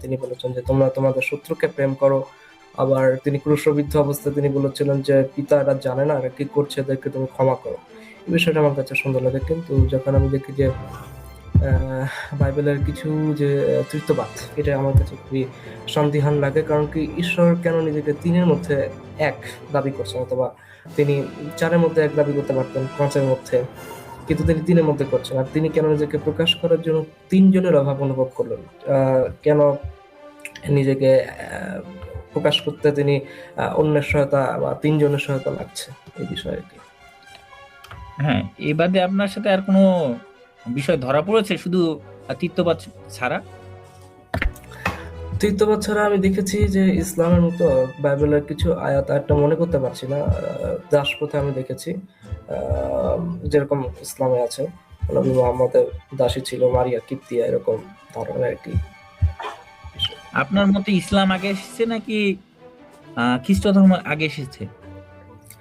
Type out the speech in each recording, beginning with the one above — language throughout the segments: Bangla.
তিনি বলেছেন যে তোমরা তোমাদের শত্রুকে প্রেম করো। আবার তিনি ক্রুশবিদ্ধ অবস্থায় তিনি বলেছিলেন যে পিতা এরা জানে না এরা কি করছে, এদেরকে তুমি ক্ষমা করো। এই বিষয়টা আমার কাছে সুন্দর লাগে। কিন্তু যখন আমি দেখি যে বাইবেলের কিছু যে তৃতীয়বাদ, এটা আমার কাছে খুবই সন্দিহান লাগে। কারণ কি ঈশ্বর কেন নিজেকে তিনের মধ্যে এক দাবি করছেন, অথবা তিনি চারের মধ্যে এক দাবি করতে পারতেন পাঁচের মধ্যে, কিন্তু তিনি তিনের মধ্যে করছেন। আর তিনি কেন নিজেকে প্রকাশ করার জন্য তিনজনের অভাব অনুভব করলেন? কেন নিজেকে প্রকাশ করতে তিনি অন্যের সহায়তা বা তিনজনের সহায়তা লাগছে, এই বিষয়ে কি? হ্যাঁ, এ বাদে আপনার সাথে আর কোনো বিষয় ধরা পড়েছে শুধু তৃতীয়বাদ ছাড়া? তৃতীয়বাদ ছাড়া আমি দেখেছি যে ইসলামের মতো বাইবেলের কিছু আয়াত, একটা মনে করতে পারছি না, দাসপ্রথা আমি দেখেছি। যেরকম ইসলামে আছে, নবী মুহাম্মদের দাসী ছিল মারিয়া কিপ্তিয়া, এরকম ধরনের আর কি। আপনার মতে ইসলাম আগে এসেছে নাকি খ্রিস্ট ধর্ম আগে এসেছে?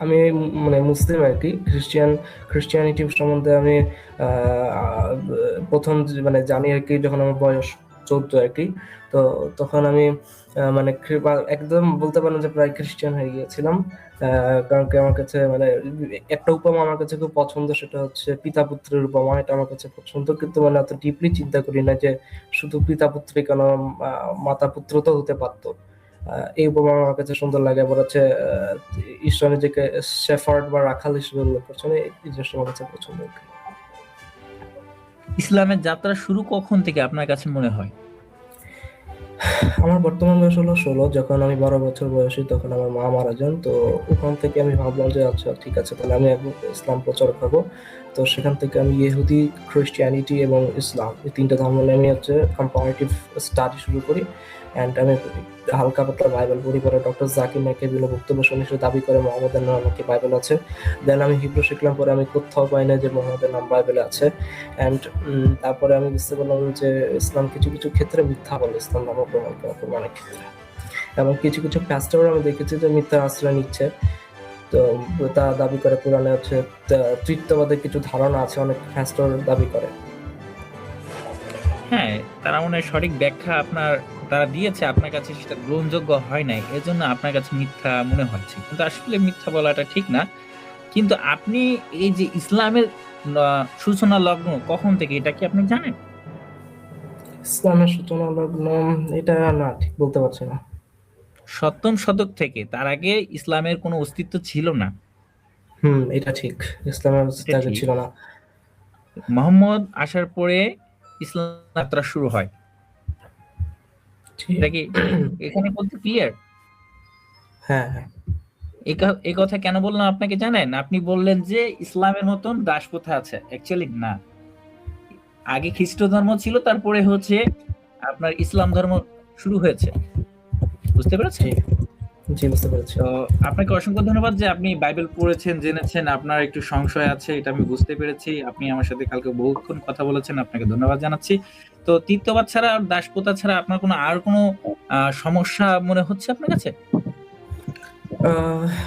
আমি মানে মুসলিম আর কি। খ্রিস্টিয়ানিটি সম্বন্ধে আমি প্রথম মানে জানি আর কি যখন আমার বয়স 14 আর কি। তো তখন আমি মানে একদম বলতে পারেন যে প্রায় খ্রিস্টান হয়ে গিয়েছিলাম। কারণ কি আমার কাছে মানে একটা উপমা আমার কাছে খুব পছন্দ, সেটা হচ্ছে পিতা পুত্রের উপমা। এটা আমার কাছে পছন্দ, কিন্তু মানে অত ডিপলি চিন্তা করি না যে শুধু পিতা পুত্রই কেন, মাতা পুত্র তো হতে পারতো। এই উপমা আমার কাছে সুন্দর লাগে। আবার হচ্ছে ঈশ্বর নিজেকে শেফার্ড বা রাখাল হিসেবে উল্লেখ করছেন, এই জিনিসটা আমার কাছে পছন্দ। ইসলামের যাত্রা শুরু কখন থেকে আপনার কাছে মনে হয়? আমার বর্তমান বয়স হলো 16। যখন আমি 12 বছর বয়সী তখন আমার মা মারা যান। তো ওখান থেকে আমি ভাবলাম যে আচ্ছা ঠিক আছে, তাহলে আমি একদম ইসলাম প্রচারক হবো। তো সেখান থেকে আমি ইহুদি, খ্রিস্টিয়ানিটি এবং ইসলাম এই তিনটা ধর্ম নিয়ে আমি হচ্ছে কম্পারেটিভ স্টাডি শুরু করি। অ্যান্ড আমি হালকা পাতলা বাইবেল পড়ি। পরে ডক্টর জাকির নাইকের বিভিন্ন বক্তব্য শুনে সে দাবি করে মোহাম্মদের নাম নাকি বাইবেল আছে। দেন আমি হিব্রু শিখলাম, পরে আমি কোথাও পাই না যে মোহাম্মদের নাম বাইবেলে আছে। অ্যান্ড তারপরে আমি বুঝতে পারলাম যে ইসলাম কিছু কিছু ক্ষেত্রে মিথ্যা বলে, ইসলাম ধর্ম প্রমাণ অনেক ক্ষেত্রে। এবং কিছু কিছু প্যাস্টর আমি দেখেছি যে মিথ্যার আশ্রয় নিচ্ছে। তো তা দাবি করে কোরআনে হচ্ছে তৃতীয়বাদের কিছু ধারণা আছে, অনেক প্যাস্টর দাবি করে। হ্যাঁ, তারা মনে হয় সঠিক ব্যাখ্যা তারা দিয়েছে, আপনার কাছে সেটা গ্রহণযোগ্য হয় নাই, এজন্য আপনার কাছে মিথ্যা মনে হচ্ছে। কিন্তু আসলে মিথ্যা বলাটা ঠিক না। কিন্তু আপনি এই যে ইসলামের সূচনা লগ্ন কখন থেকে, এটা কি আপনি জানেন? ইসলামের সূচনা লগ্ন, এটা না ঠিক বলতে পারছি না। 7ম শতক থেকে, তার আগে ইসলামের কোনো অস্তিত্ব ছিল না। এটা ঠিক, ইসলামের এটা আগে ঠিক। ছিল না। মুহাম্মদ আসার পরে ইসলাম যাত্রা শুরু হয়। ঠিক। এটা কি এখানে বলতে ক্লিয়ার? হ্যাঁ, হ্যাঁ। এই কথা কেন বললাম আপনাকে জানেন? আপনি বললেন যে ইসলামের মতন দাসপ্রথা আছে, অ্যাকচুয়ালি না। আগে খ্রিস্ট ধর্ম ছিল, তারপরে হচ্ছে আপনার ইসলাম ধর্ম শুরু হয়েছে। বুঝতে পেরেছেন? জি, জি, বুঝতে পেরেছি। তো আপনাকে অসংখ্য ধন্যবাদ যে আপনি বাইবেল পড়েছেন, জেনেছেন। আপনার একটু সংশয় আছে, এটা আমি বুঝতে পেরেছি। আপনি আমার সাথে কালকে বহুক্ষণ কথা বলেছেন, আপনাকে ধন্যবাদ জানাচ্ছি। তো তৃতীয়বাদ ছাড়া আর দাসপ্রথা ছাড়া আপনার আর কোনো সমস্যা মনে হচ্ছে আপনার কাছে?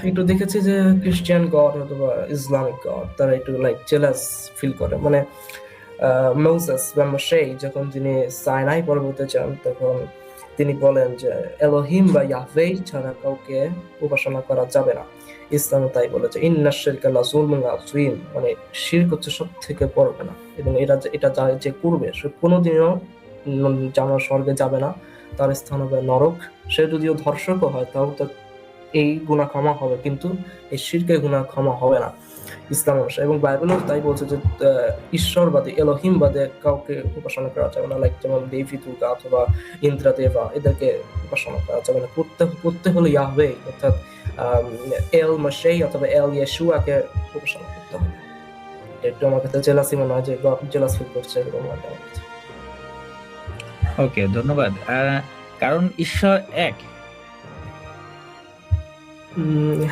একটু দেখেছি যে খ্রিস্টিয়ান গড অথবা ইসলামিক গড তারা একটু লাইক জেলাস ফিল করে। মানে মোসেস বা মোশে যখন তিনি সাইনাই পর্বতে যান, তখন তিনি বলেন যে এলোহিম বা ইয়াহওয়ে ছাড়া কাউকে উপাসনা করা যাবে না। ইসলামে তাই বলেছে ইন্না শিরকা লাযুলমুন আযীম, মানে শিরক হচ্ছে সবথেকে বড় গুনাহ। এবং এটা যে করবে সে কোনোদিনও জানার স্বর্গে যাবে না, তার স্থান হবে নরক। সে যদিও ধর্ষকও হয় তাও তো এই গুনাহ ক্ষমা হবে, কিন্তু এই শিরকের গুনাহ ক্ষমা হবে না ইসলাম অনুসারে। এবং বাইবেলও তাই বলছে যে ঈশ্বরবাদী এলোহিম বাদে কাউকে উপাসনা করা যাবে না। লাইক যেমন দেবী দুর্গা অথবা ইন্দ্রা দেবা, এদেরকে উপাসনা করা যাবে না। করতে হলে ইয়াহওয়ে অর্থাৎ এল মাশাই অথবা এল ইয়েশুয়াকে উপাসনা করতে হবে। একটু আমার কাছে জেলাসি মনে হয় যে গড জেলাস ফিল করছে, এরকম লাগে আমার কাছে। ওকে, ধন্যবাদ। কারণ ঈশ্বর এক।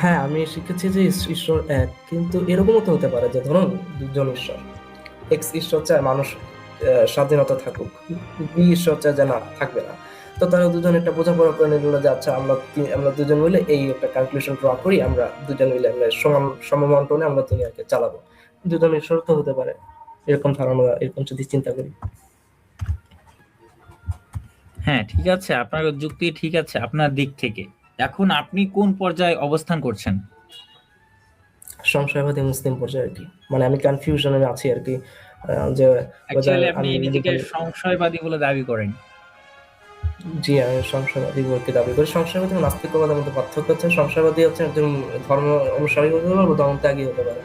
হ্যাঁ, আমি শিখেছি যে ঈশ্বর এক, কিন্তু এরকমও তো হতে পারে যে ধরুন দুজন ঈশ্বর, এক্স ঈশ্বর চায় মানুষ স্বাধীনতা থাকুক, বি ঈশ্বর চায় যে না থাকবে না। তো তারা দুজন একটা বোঝাপড়া করে নিল যে আচ্ছা আমরা দুজন মিলে এই একটা কনক্লুশন ড্র করি, আমরা দুজন মিলে আমরা সমবন্টনে আমরা দুনিয়াকে চালাবো। দুজন ঈশ্বর তো হতে পারে, এরকম ধারণা, এরকম যদি চিন্তা করি। হ্যাঁ, ঠিক আছে, আপনার যুক্তি ঠিক আছে আপনার দিক থেকে। এখন আপনি কোন পর্যায়ে অবস্থান করছেন? সংশয়বাদী মুসলিম পর্যায়ে আর কি, মানে আমি কনফিউশনে আছি আর কি, যে ওয়েদার অ্যাকচুয়ালি আপনি আমি নিজেকে নিজেকে। সংশয়বাদী বলে দাবি করেন। জি, আমি সংশয়বাদী বলতে দাবি করি। সংশয়বাদী এবং নাস্তিকতার মধ্যে পার্থক্য হচ্ছে, সংশয়বাদী হচ্ছে একজন ধর্ম অনুসারী হতে পারে বা ধর্মত্যাগী হতে পারে।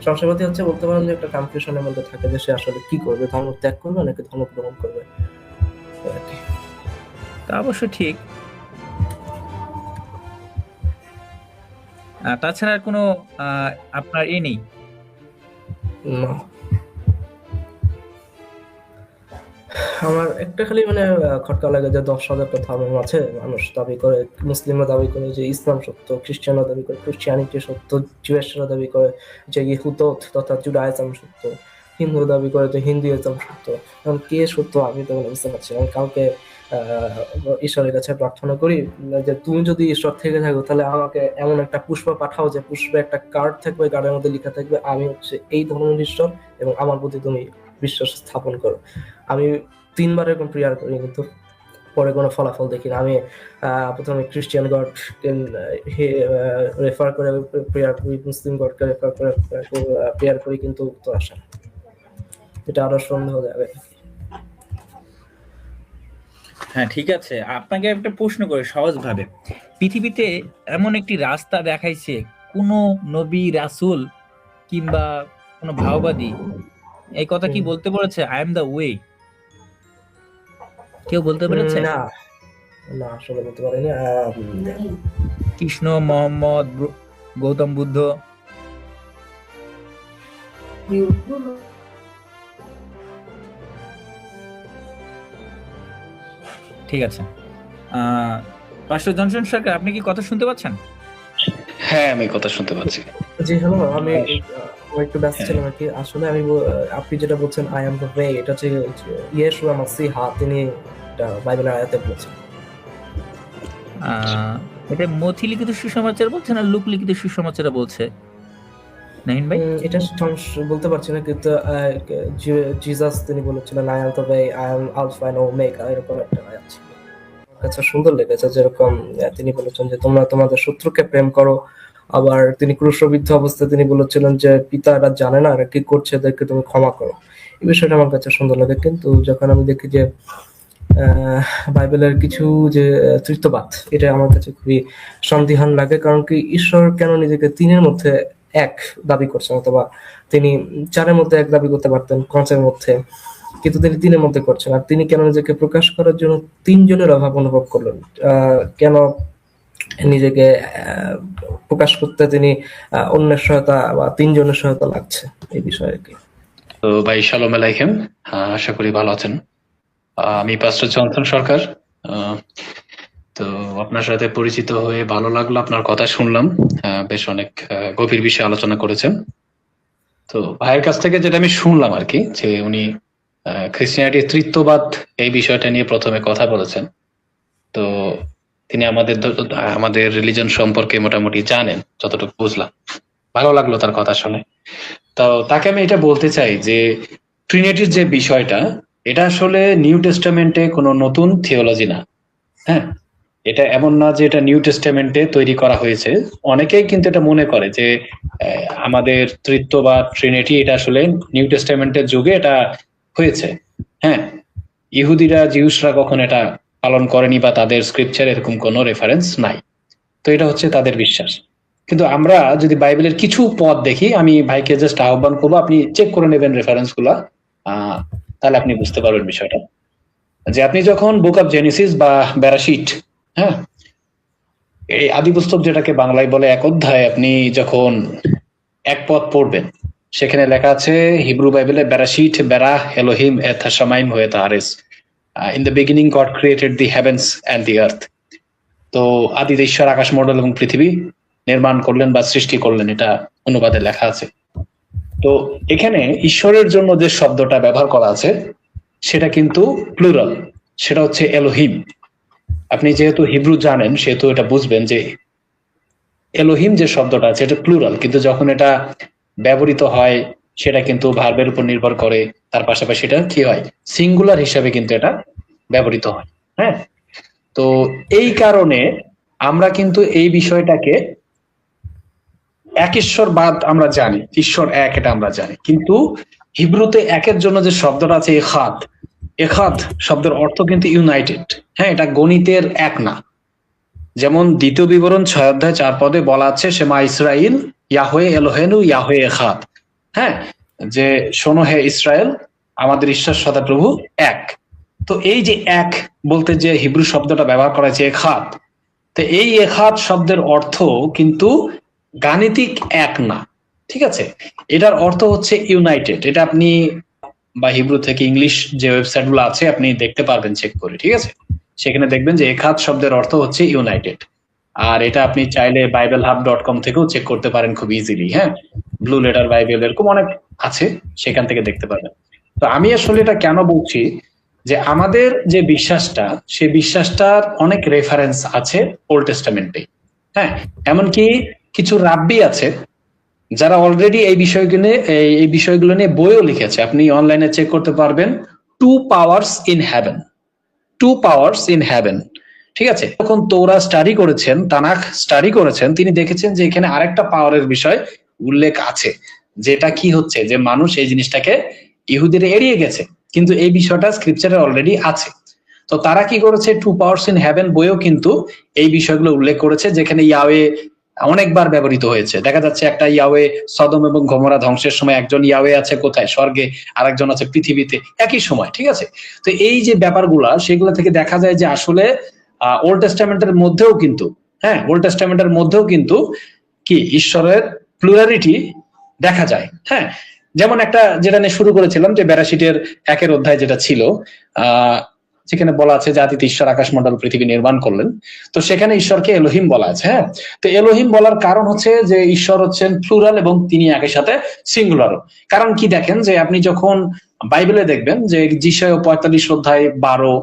সংশয়বাদী হচ্ছে বলতে পারেন যে একটা কনফিউশনের মধ্যে থাকে যে সে আসলে কি করবে, ধর্ম ত্যাগ করবে নাকি ধর্ম গ্রহণ করবে আর কি। তা অবশ্য ঠিক। তাছাড়া আর কোনো আপনার নেই? না, আমার একটা খালি মানে খটকা লাগে যে 10,000টা ধর্মের মাঝে মানুষ দাবি করে, মুসলিমরা দাবি করে যে ইসলাম সত্য, খ্রিস্টানরা দাবি করে খ্রিস্টিয়ানিটি সত্য, জুয়েশরা দাবি করে যে ইহুদত তথা জুডাইজম সত্য, হিন্দু দাবি করে যে হিন্দুইজম সত্য। এখন কে সত্য আমি তো বুঝতে পারছি না। আমি কাউকে ঈশ্বরের কাছে প্রার্থনা করি যে তুমি যদি ঈশ্বর থেকে থাকো তাহলে আমাকে এমন একটা পুষ্প পাঠাও যে পুষ্পে একটা কার্ড থাকবে, কার্ডের মধ্যে লেখা থাকবে আমি হচ্ছে এই ধর্মের ঈশ্বর এবং আমার প্রতি তুমি বিশ্বাস স্থাপন করো। আমি 3 বার এরকম প্রেয়ার করি কিন্তু পরে কোনো ফলাফল দেখি না। আমি প্রথমে খ্রিস্টিয়ান গড রেফার করে প্রেয়ার করি, মুসলিম গডকে রেফার করে প্রেয়ার করি, কিন্তু উত্তর আসে না। এটা আরো সন্দেহ যাবে। হ্যাঁ, ঠিক আছে, আপনাকে একটা প্রশ্ন করে সহজভাবে, পৃথিবীতে এমন একটি রাস্তা দেখাইছে কোন নবী রাসূল কিংবা কোন ভাওবাদী এই কথা কি বলতে পেরেছে, আই এম দ্য ওয়ে? কেউ বলতে পেরেছে? না, না আসলে বলতে পারিনি। কৃষ্ণ, মোহাম্মদ, গৌতম বুদ্ধ? ঠিক আছে। পাস্টার জনসন সরকার, আপনি কি কথা শুনতে পাচ্ছেন? হ্যাঁ, আমি কথা শুনতে পাচ্ছি। জি হ্যালো, আমি একটু ব্যস্ত ছিলাম আর কি। আসলে আমি আপনি যেটা বলছেন আই এম দ্য ওয়ে, এটা হচ্ছে ইয়েশুয়া মাসিহা, তিনি এটা বাইবেলের আয়াতে বলেছেন। এটা মথি লিখিত সুসমাচার বলছে না লুক লিখিত সুসমাচার বলছে নাহিন ভাই? এটা বলতে পারছি না, কিন্তু জিসাস তিনি বলেছিলেন I am the way, I am alpha and omega, এরকম একটা আয়াত ছিল। আমার কাছে সুন্দর লেগেছে, যেরকম তিনি বলেছেন যে তোমরা তোমাদের শত্রুকে প্রেম করো। আবার তিনি ক্রুশবিদ্ধ অবস্থায় তিনি বলেছিলেন যে পিতা এরা জানে না এরা কি করছে, এদেরকে তুমি ক্ষমা করো। এই বিষয়টা আমার কাছে সুন্দর লাগে। কিন্তু যখন আমি দেখি যে বাইবেলের কিছু যে তৃতীয়বাদ, এটা আমার কাছে খুবই সন্দিহান লাগে। কারণ কি, ঈশ্বর কেন নিজেকে তিনের মধ্যে এক দাবি করছেন, অথবা তিনি চারের মধ্যে এক দাবি করতে পারতেন পাঁচের মধ্যে, কিন্তু তিনি তিনের মধ্যে করছেন। আর তিনি কেন নিজেকে প্রকাশ করার জন্য তিনজনের অভাব অনুভব করলেন? কেন নিজেকে প্রকাশ করতে তিনি অন্যের সহায়তা বা তিনজনের সহায়তা লাগছে, এই বিষয়ে কি? তো ভাই শালোম আলাইকুম, আশা করি ভালো আছেন। আমি পাস্টার জনসন সরকার। তো আপনার সাথে পরিচিত হয়ে ভালো লাগলো, আপনার কথা শুনলাম, বেশ অনেক গভীর বিষয়ে আলোচনা করেছেন। তো ভাইয়ের কাছ থেকে যেটা আমি শুনলাম আর কি, যে উনি খ্রিস্টিয়ানিটির তৃত্ববাদ এই বিষয়টা নিয়ে প্রথমে কথা বলেছেন। তো তিনি আমাদের রিলিজন সম্পর্কে মোটামুটি জানেন, যতটুকু বুঝলাম। ভালো লাগলো তার কথা শুনে। তো তাকে আমি এটা বলতে চাই যে ট্রিনিটির যে বিষয়টা, এটা আসলে নিউ টেস্টামেন্টে কোনো নতুন থিওলজি না। হ্যাঁ, এটা এমন না যে এটা নিউ টেস্টামেন্টে তৈরি করা হয়েছে। অনেকেই কিন্তু এটা মনে করে যে আমাদের তৃত্ব বা ট্রিনিটি এটা আসলে নিউ টেস্টামেন্টের যুগে এটা হয়েছে। হ্যাঁ, ইহুদিরা জিউসরা কখন এটা পালন করেনি বা তাদের স্ক্রিপচার এরকম কোনো রেফারেন্স নাই। তো এটা হচ্ছে তাদের বিশ্বাস। কিন্তু আমরা যদি বাইবেলের কিছু পদ দেখি, আমি ভাইকে জাস্ট আহ্বান করবো আপনি চেক করে নেবেন রেফারেন্স গুলা, তাহলে আপনি বুঝতে পারবেন বিষয়টা। যে আপনি যখন বুক অফ জেনেসিস বা বেরাশিট, হ্যাঁ, এই আদি পুস্তক যেটাকে বাংলায় বলে এক অধ্যায়, আপনি যখন এক পদ পড়বেন, সেখানে লেখা আছে হিব্রু বাইবেলে বেরাশিট বেরা এলোহিম এথ হাশামাইম ওয়েথ আরেস, in the beginning God created the heavens and the earth. তো আদিতে ঈশ্বর আকাশমণ্ডল এবং পৃথিবী নির্মাণ করলেন বা সৃষ্টি করলেন, এটা অনুবাদে লেখা আছে। তো এখানে ঈশ্বরের জন্য যে শব্দটা ব্যবহার করা আছে সেটা কিন্তু প্লুরাল, সেটা হচ্ছে এলোহিম। আপনি যেহেতু হিব্রু জানেন সেহেতু এটা বুঝবেন যে এলোহিম যে শব্দটা আছে এটা প্লুরাল, কিন্তু যখন এটা ব্যবহৃত হয় সেটা কিন্তু ভার্বের উপর নির্ভর করে, তার পাশাপাশি এটা কি হয়, সিঙ্গুলার হিসাবে কিন্তু এটা ব্যবহৃত হয়। হ্যাঁ, তো এই কারণে আমরা কিন্তু এই বিষয়টাকে এক ঈশ্বরবাদ আমরা জানি, ঈশ্বর এক, এটা আমরা জানি, কিন্তু হিব্রুতে একের জন্য যে শব্দটা আছে এখাদ, এখাদ শব্দের অর্থ কিন্তু ইউনাইটেড। হ্যাঁ, এটা গণিতের এক না। যেমন দ্বিতীয় বিবরণ 6 অধ্যায় 4 পদে বলা আছে, সেমা ইসরাইল ইয়াহওয়ে এলোহেনু ইয়াহওয়ে এখাদ। হ্যাঁ, যে শোনো হে ইসরায়েল, আমাদের ঈশ্বর সদাপ্রভু এক। তো এই যে এক বলতে যে হিব্রু শব্দটা ব্যবহার করা হয়েছে এখাদ, তো এই এখাদ শব্দের অর্থ কিন্তু গাণিতিক এক না, ঠিক আছে? এটার অর্থ হচ্ছে ইউনাইটেড। এটা আপনি বা হিব্রু থেকে ইংলিশ যে ওয়েবসাইট গুলো আছে আপনি দেখতে পারবেন চেক করে, ঠিক আছে? সেখানে দেখবেন যে এখাদ শব্দের অর্থ হচ্ছে ইউনাইটেড। আর এটা আপনি চাইলে BibleHub.com থেকেও চেক করতে পারেন খুব ইজিলি। হ্যাঁ, ব্লু লেটার বাইবেল এরকম অনেক আছে, সেখান থেকে দেখতে পারবেন। তো আমি আসলে এটা কেন বলছি, যে আমাদের যে বিশ্বাসটা, সেই বিশ্বাসটার অনেক রেফারেন্স আছে ওল্ড টেস্টামেন্টে। হ্যাঁ, এমনকি কিছু রাব্বি আছে যারা অলরেডি এই বিষয়গুলো নিয়ে বইও লিখেছে। আপনি অনলাইনে চেক করতে পারবেন, 2 powers in heaven, 2 powers in heaven, ঠিক আছে? যখন তোরা স্টাডি করেছেন, তানাখ স্টাডি করেছেন, তিনি দেখেছেন যে এখানে আরেকটা পাওয়ারের বিষয় উল্লেখ আছে, যেটা কি হচ্ছে, যে মানুষ এই জিনিসটাকে ইহুদিরা এড়িয়ে গেছে, কিন্তু এই বিষয়টা স্ক্রিপচারে অলরেডি আছে। তো তারা কি করেছে, 2 powers in heaven বইও কিন্তু এই বিষয়গুলো উল্লেখ করেছে, যেখানে ইয়াহওয়ে অনেকবার ব্যবহৃত হয়েছে। দেখা যাচ্ছে একটা ইয়াহওয়ে সদম এবং গমোরা ধ্বংসের সময়, একজন ইয়াহওয়ে আছে কোথায়, স্বর্গে, আরেকজন আছে পৃথিবীতে, একই সময়, ঠিক আছে? তো এই যে ব্যাপারগুলা, সেগুলো থেকে দেখা যায় যে আসলে ওল্ড টেস্টামেন্টের মধ্যেও কিন্তু, হ্যাঁ, ওল্ড টেস্টামেন্টের মধ্যেও কিন্তু কি ঈশ্বরের প্লুরালিটি দেখা যায়। হ্যাঁ, যেমন একটা যেটা নিয়ে শুরু করেছিলাম, যে বেরাশিটের 1 অধ্যায় যেটা ছিল, যেখানে বলা আছে জাতিতে ঈশ্বর আকাশমণ্ডল পৃথিবী নির্মাণ করলেন, তো সেখানে ঈশ্বরকে এলোহিম বলা আছে। হ্যাঁ, তো এলোহিম বলার কারণ হচ্ছে যে ঈশ্বর হচ্ছেন প্লুরাল এবং তিনি একই সাথে সিঙ্গুলারও। কারণ কি, দেখেন যে আপনি যখন বাইবেলে দেখবেন যে যিশায়া 45 অধ্যায় 12,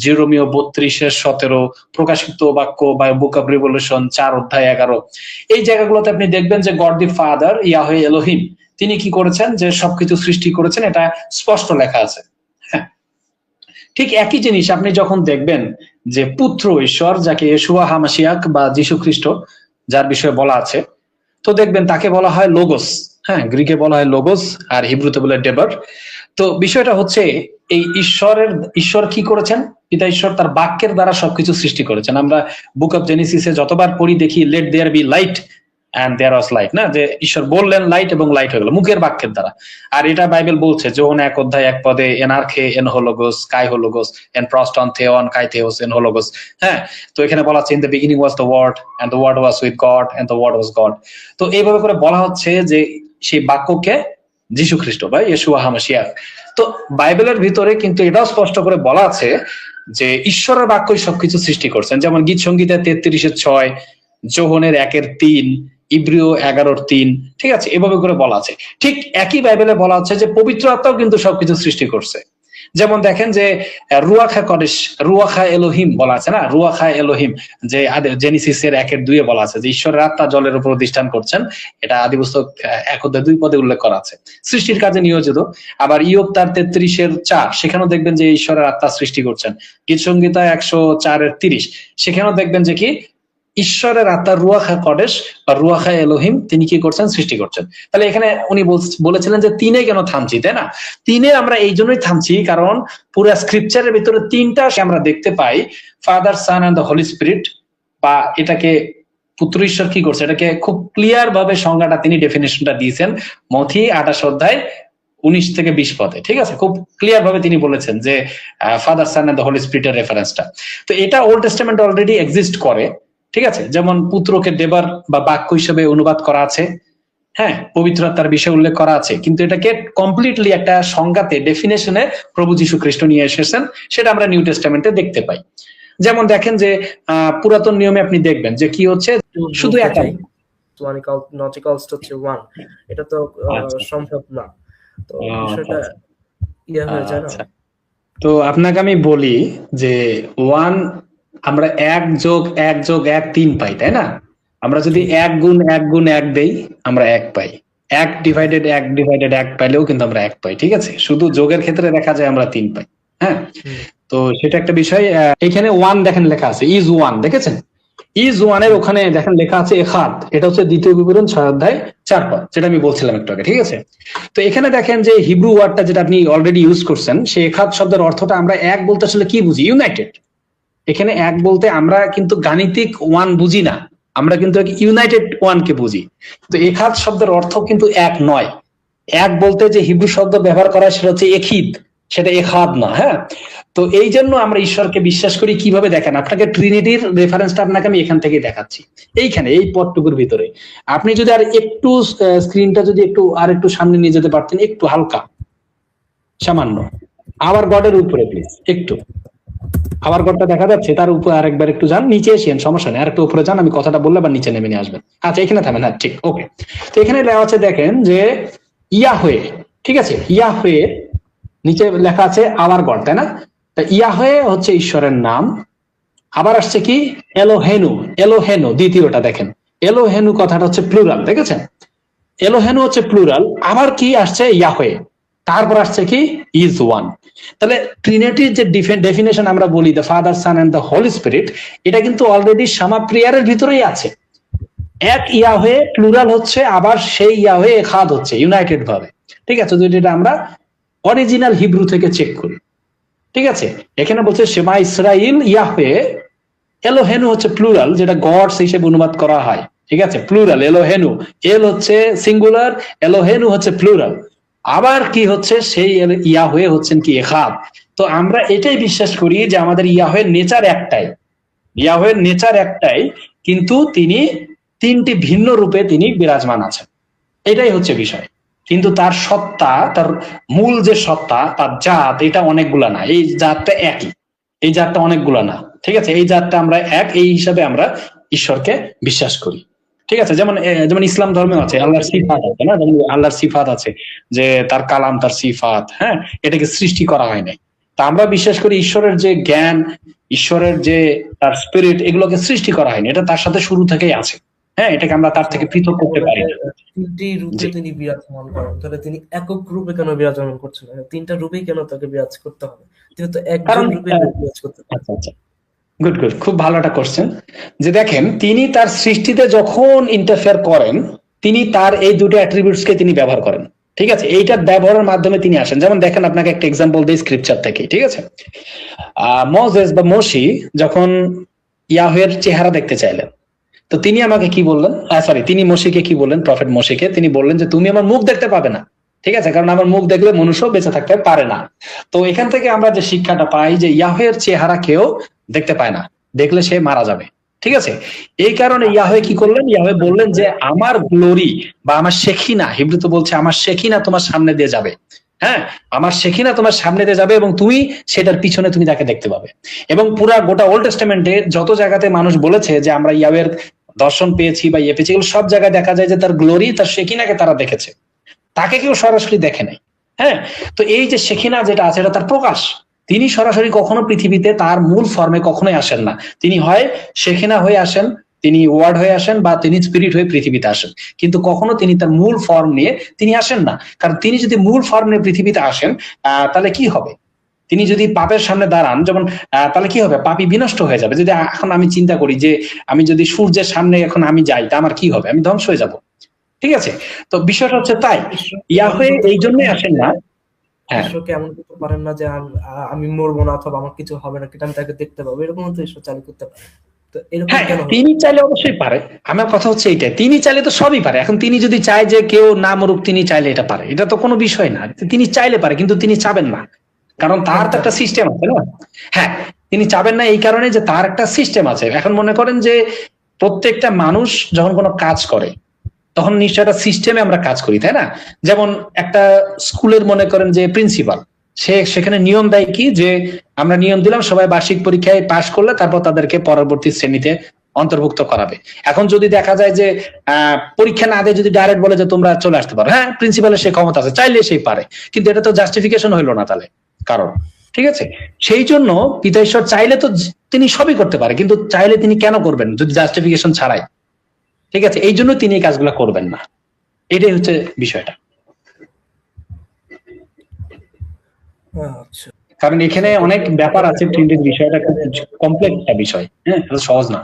জেরোমিও 32:17, প্রকাশিত বাক্য বা বুক অফ রিভলিউশন 4 অধ্যায় 11, এই জায়গাগুলোতে আপনি দেখবেন যে গড দি ফাদার, ইয়াহওয়ে এলোহিম, তিনি কি করেছেন, যে সবকিছু সৃষ্টি করেছেন, এটা স্পষ্ট লেখা আছে। হ্যাঁ, ঠিক একই জিনিস আপনি যখন দেখবেন যে পুত্র ঈশ্বর, যাকে ইয়েশুয়া হামাশিয়াক বা যীশু খ্রিস্ট, যার বিষয়ে বলা আছে, তো দেখবেন তাকে বলা হয় লোগোস। হ্যাঁ, গ্রিকে বলা হয় লোগোস, আর হিব্রুতে বলে ডেবার। তো বিষয়টা হচ্ছে, এই ঈশ্বর কি করেছেন, পিতা ঈশ্বর তার বাক্যের দ্বারা সবকিছু সৃষ্টি করেছেন। আমরা বুক অফ জেনেসিসে যতবার পড়ি দেখি, let there be light and there was light, না, যে ঈশ্বর বললেন লাইট এবং লাইট হয়ে গেল মুখের বাক্যের দ্বারা। আর এটা বাইবেল বলছে যোহন 1 অধ্যায় 1 পদে, এনার্খে এন হোলোগোস কাই হোলোগোস এন প্রস্টন থেওন কাই থেওস এন হোলোগোস। হ্যাঁ, তো এখানে বলা আছে in the beginning was the word and the word was with God and the word was God. তো এইভাবে করে বলা হচ্ছে যে সেই বাক্যকে যীশু খ্রিস্ট বা ইয়েশুয়া হামাশিয়াক। তো বাইবেলের ভিতরে কিন্তু এটাও স্পষ্ট করে বলা আছে যে ঈশ্বরের বাক্যই সবকিছু সৃষ্টি করছেন। যেমন গীত সংগীতের 33:6, যোহনের 1:3, ইব্রিয় 11:3, ঠিক আছে? এভাবে করে বলা আছে। ঠিক একই বাইবেলে বলা আছে যে পবিত্র আত্মাও কিন্তু সবকিছু সৃষ্টি করছে। যেমন দেখেন যে রুয়াখা কদেশ, রুয়াখা এলোহিম বলা আছে না, রুয়াখা এলোহিম, যে জেনেসিসের 1:2 বলা আছে যে ঈশ্বরের আত্মা জলের উপর অধিষ্ঠান করছেন। এটা আদিপুস্তক 1 অধ্যায় 2 পদে উল্লেখ করা আছে, সৃষ্টির কাজে নিয়োজিত। আবার ইয়োব তার 33:4, সেখানেও দেখবেন যে ঈশ্বরের আত্মা সৃষ্টি করছেন। গীত সংহিতা 104:30, সেখানেও দেখবেন যে কি ঈশ্বরের আত্মা রুয়াখা কদেশ বা রুয়াখা এলোহিম, তিনি কি করছেন, সৃষ্টি করছেন। তাহলে এখানে উনি বলেছিলেন যে 3-এ কেন থামছি, তাই না? 3-এ আমরা এই জন্যই থামছি কারণ পুরো স্ক্রিপচারের ভিতরে 3টা আমরা দেখতে পাই, Father, San and the Holi Spirit, বা এটাকে পুত্র ঈশ্বর কি করছে, এটাকে খুব ক্লিয়ার ভাবে সংজ্ঞাটা তিনি ডেফিনেশনটা দিয়েছেন মথি 28 অধ্যায় 19 থেকে 20 পদে, ঠিক আছে? খুব ক্লিয়ার ভাবে তিনি বলেছেন যে Father, San and the Holy স্পিরিটের রেফারেন্সটা। তো এটা ওল্ড টেস্টামেন্ট অলরেডি এক্সিস্ট করে, ঠিক আছে? যেমন পুত্রকে দেবার বা বাক্য হিসেবে অনুবাদ করা আছে, হ্যাঁ, পবিত্র আত্মার বিষয় উল্লেখ করা আছে, কিন্তু এটাকে কমপ্লিটলি একটা সংজ্ঞাতে, ডেফিনেশনে প্রভু যীশু খ্রিস্ট নিয়ে এসেছেন, সেটা আমরা নিউ টেস্টামেন্টে দেখতে পাই। যেমন দেখেন যে পুরাতন নিয়মে আপনি দেখবেন যে কি হচ্ছে, শুধু একটা নটিক্যালস হচ্ছে 1, এটা তো সম্ভব না। তো বিষয়টা হয়ে যায় না। তো আপনাকে আমি বলি যে 1 আমরা 1+1+1 3 পাই, তাই না? আমরা যদি 1 গুণ 1 গুণ 1 দেই, আমরা 1 পাই। 1 ডিভাইডেড 1 পাইলেও কিন্তু আমরা 1 পাই, ঠিক আছে? শুধু যোগের ক্ষেত্রে দেখা যায় আমরা 3 পাই। হ্যাঁ, তো সেটা একটা বিষয়। এখানে ওয়ান দেখেন লেখা আছে, ইজ ওয়ান, দেখেছেন? ইজ ওয়ানের ওখানে দেখেন লেখা আছে এখাদ, এটা হচ্ছে দ্বিতীয় বিবরণ 6 অধ্যায় 4 পদ, যেটা আমি বলছিলাম একটু আগে, ঠিক আছে? তো এখানে দেখেন যে হিব্রু ওয়ার্ডটা যেটা আপনি অলরেডি ইউজ করছেন, সেই এখাদ শব্দের অর্থটা আমরা এক বলতে আসলে কি বুঝি? ইউনাইটেড। এখানে এক বলতে আমরা কিন্তু গাণিতিক ওয়ান বুঝি না, আমরা কিন্তু ইউনাইটেড ওয়ানকে বুঝি। তো এখাদ শব্দের অর্থ কিন্তু এক নয়। এক বলতে যে হিব্রু শব্দ ব্যবহার করা সেটা হচ্ছে এখিদ, সেটা এখাদ না। হ্যাঁ, তো এই জন্য আমরা ঈশ্বরকে বিশ্বাস করি কিভাবে দেখেন, আপনাকে ট্রিনিটির রেফারেন্সটা আপনাকে আমি এখান থেকে দেখাচ্ছি, এইখানে এই পদটুকুর ভিতরে। আপনি যদি আর একটু স্ক্রিনটা যদি একটু সামনে নিয়ে যেতে পারতেন, একটু হালকা সামান্য, আবার গডের উপরে প্লিজ একটু, আবার গডটা দেখা যাচ্ছে, তার উপরে আরেকবার একটু যান, নিচে এসেন, সমস্যা নেই, আরেকটু উপরে যান, আমি কথাটা বললে আবার নিচে নেমে নিয়ে আসবেন। আচ্ছা এখানে থামেন, হ্যাঁ ঠিক, ওকে। তো এখানে লেখা আছে দেখেন যে ইয়াহওয়ে, ঠিক আছে? ইয়াহওয়ে নিচে লেখা আছে আওয়ার গড, তাই না? তা ইয়াহওয়ে হচ্ছে ঈশ্বরের নাম। আবার আসছে কি এলোহেনু, এলোহেনু দ্বিতীয়টা দেখেন, এলোহেনু কথাটা হচ্ছে প্লুরাল, দেখেছেন? এলোহেনু হচ্ছে প্লুরাল। আবার কি আসছে? ইয়াহওয়ে। তারপর আসছে কি ইজ ওয়ান। তাহলে ট্রিনিটির যে ডেফিনেশন আমরা বলি, the father, San and the Holi spirit, এটা কিন্তু অলরেডি শামা প্রেয়ারের ভিতরেই আছে। এক ইয়াহওয়ে প্লুরাল হচ্ছে, আবার সেই ইয়াহওয়ে এখাদ হচ্ছে ইউনাইটেড ভাবে, ঠিক আছে? যদি এটা আমরা অরিজিনাল হিব্রু থেকে চেক করি, ঠিক আছে? এখানে বলছে শেমা ইসরাইল ইয়াহওয়ে, এলোহেনু হচ্ছে প্লুরাল, যেটা গডস হিসেবে অনুবাদ করা হয়, ঠিক আছে? প্লুরাল এলোহেনু, এল হচ্ছে সিঙ্গুলার, এলোহেনু হচ্ছে প্লুরাল। আবার কি হচ্ছে? সেই ইয়াহওয়ে হচ্ছেন কি এখাদ। তো আমরা এটাই বিশ্বাস করি যে আমাদের ইয়াহওয়ের নেচার একটাই, ইয়াহওয়ের নেচার একটাই, কিন্তু তিনি তিনটি ভিন্ন রূপে তিনি বিরাজমান আছেন, এটাই হচ্ছে বিষয়। কিন্তু তার সত্তা, তার মূল যে সত্তা, তার জাত, এটা অনেকগুলা না, এই জাতটা একই, এই জাতটা অনেকগুলা না, ঠিক আছে? এই জাতটা আমরা এক, এই হিসাবে আমরা ঈশ্বরকে বিশ্বাস করি, ঠিক আছে? যেমন যেমন ইসলাম ধর্মে আছে আল্লাহর সিফাত আছে না, যেমন আল্লাহর সিফাত আছে যে তার কালাম, তার সিফাত, হ্যাঁ, এটাকে সৃষ্টি করা হয় নাই। তা আমরা বিশ্বাস করি ঈশ্বরের যে জ্ঞান, ঈশ্বরের যে তার স্পিরিট, এগুলোকে সৃষ্টি করা হয়নি, এটা তার সাথে শুরু থেকেই আছে। হ্যাঁ, এটাকে আমরা তার থেকে পৃথক করতে পারি না। তিনটি রূপে তিনি বিরাজমান করেন, তাহলে তিনি একক রূপে কেন বিরাজমান করছেন না? তিনটা রূপেই কেন তাকে বিরাজ করতে হবে? তিনি তো একজন রূপে বিরাজ করতে পারেন। আচ্ছা আচ্ছা, গুড গুড, খুব ভালো একটা কোশ্চেন। যে দেখেন, তিনি তার সৃষ্টিতে যখন ইন্টারফেয়ার করেন, তিনি তার এই দুটো অ্যাট্রিবিউটস কে তিনি ব্যবহার করেন, ঠিক আছে? এইটার ব্যবহারের মাধ্যমে তিনি আসেন। যেমন দেখেন, আপনাকে একটা এক্সাম্পল দিই স্ক্রিপচার থেকে, ঠিক আছে? মোজেস বা মোশি যখন ইয়াহওয়ের চেহারা দেখতে চাইলেন, তো তিনি আমাকে কি বললেন, তিনি মোশিকে কি বললেন, প্রফেট মোশিকে তিনি বললেন যে তুমি আমার মুখ দেখতে পাবে না, ঠিক আছে? কারণ আমার মুখ দেখলে মনুষ্য বেঁচে থাকতে পারে না। তো এখান থেকে আমরা যে শিক্ষাটা পাই যে ইয়াহওয়ের চেহারা কেউ দেখতে পায় না, দেখলে সে মারা যাবে, ঠিক আছে? এই কারণে ইয়াহওয়ে কি করলেন? ইয়াহওয়ে বললেন যে আমার গ্লোরি বা আমার শেখিনা, হিব্রুতে বলছে আমার শেখিনা তোমার সামনে দিয়ে যাবে, হ্যাঁ, আমার শেখিনা তোমার সামনে দিয়ে যাবে এবং তুমি সেটার পিছনে তুমি তাকে দেখতে পাবে। এবং পুরা গোটা ওল্ড টেস্টামেন্টে যত জায়গাতে মানুষ বলেছে যে আমরা ইয়াহওয়ের দর্শন পেয়েছি বা ইয়ে পেয়েছি, এগুলো সব জায়গায় দেখা যায় যে তার গ্লোরি, তার শেখিনাকে তারা দেখেছে, তাকে কেউ সরাসরি দেখে নাই। হ্যাঁ, তো এই যে শেখিনা যেটা আছে, এটা তার প্রকাশ। তিনি সরাসরি কখনো পৃথিবীতে তার মূল ফর্মে কখনোই আসেন না। তিনি হয় শেখিনা হয়ে আসেন, তিনি ওয়ার্ড হয়ে আসেন, বা তিনি স্পিরিট হয়ে পৃথিবীতে আসেন, কিন্তু কখনো তিনি তার মূল ফর্ম নিয়ে তিনি আসেন না। কারণ তিনি যদি মূল ফর্ম নিয়ে পৃথিবীতে আসেন, তাহলে কি হবে? তিনি যদি পাপের সামনে দাঁড়ান, যেমন তাহলে কি হবে? পাপী বিনষ্ট হয়ে যাবে। যদি এখন আমি চিন্তা করি যে আমি যদি সূর্যের সামনে এখন আমি যাই, তা আমার কি হবে? আমি ধ্বংস হয়ে যাব, ঠিক আছে? তো বিষয়টা হচ্ছে তাই, ইয়াহওয়ে এই জন্যই আসেন না। হ্যাঁ, ঈশ্বরকে এমন করতে পারেন না যে আমি মরবো না অথবা আমার কিছু হবে না, কিন্তু আমি তাকে দেখতে পাবো, এরকম তো ঈশ্বর চালু করতে পারে। তো এরকম হ্যাঁ, কেন? তিনি চাইলে অবশ্যই পারে। আমার কথা হচ্ছে এইটা, তিনি চাইলে তো সবই পারে। এখন তিনি যদি চায় যে কেউ না মরুক, তিনি চাইলে এটা পারে, এটা তো কোনো বিষয় না। তিনি চাইলে পারে, কিন্তু তিনি চাবেন না, কারণ তার তো একটা সিস্টেম আছে না। হ্যাঁ, তিনি চাবেন না এই কারণে যে তার একটা সিস্টেম আছে। এখন মনে করেন যে প্রত্যেকটা মানুষ যখন কোনো কাজ করে, তখন নিশ্চয় একটা সিস্টেমে আমরা কাজ করি, তাই না? যেমন একটা স্কুলের মনে করেন যে প্রিন্সিপাল, সেখানে নিয়ম দেয় কি, যে আমরা নিয়ম দিলাম সবাই বার্ষিক পরীক্ষায় পাশ করলে তারপর তাদেরকে পরবর্তী শ্রেণীতে অন্তর্ভুক্ত করাবে। এখন যদি দেখা যায় যে পরীক্ষা না দিয়ে যদি ডাইরেক্ট বলে যে তোমরা চলে আসতে পারো, হ্যাঁ, প্রিন্সিপালের সে ক্ষমতা আছে, চাইলে সেই পারে, কিন্তু এটা তো জাস্টিফিকেশন হইলো না তাহলে কারণ, ঠিক আছে? সেই জন্য পিতা ঈশ্বর চাইলে তো তিনি সবই করতে পারে, কিন্তু চাইলে তিনি কেন করবেন যদি জাস্টিফিকেশন ছাড়াই, ঠিক আছে? এই জন্য তিনি এই কাজগুলো করবেন না, এটাই হচ্ছে বিষয়টা। আচ্ছা, কারণ এখানে অনেক ব্যাপার আছে, ট্রিনিটির বিষয়টা খুব কমপ্লেক্স একটা বিষয়, হ্যাঁ, এটা সহজ না।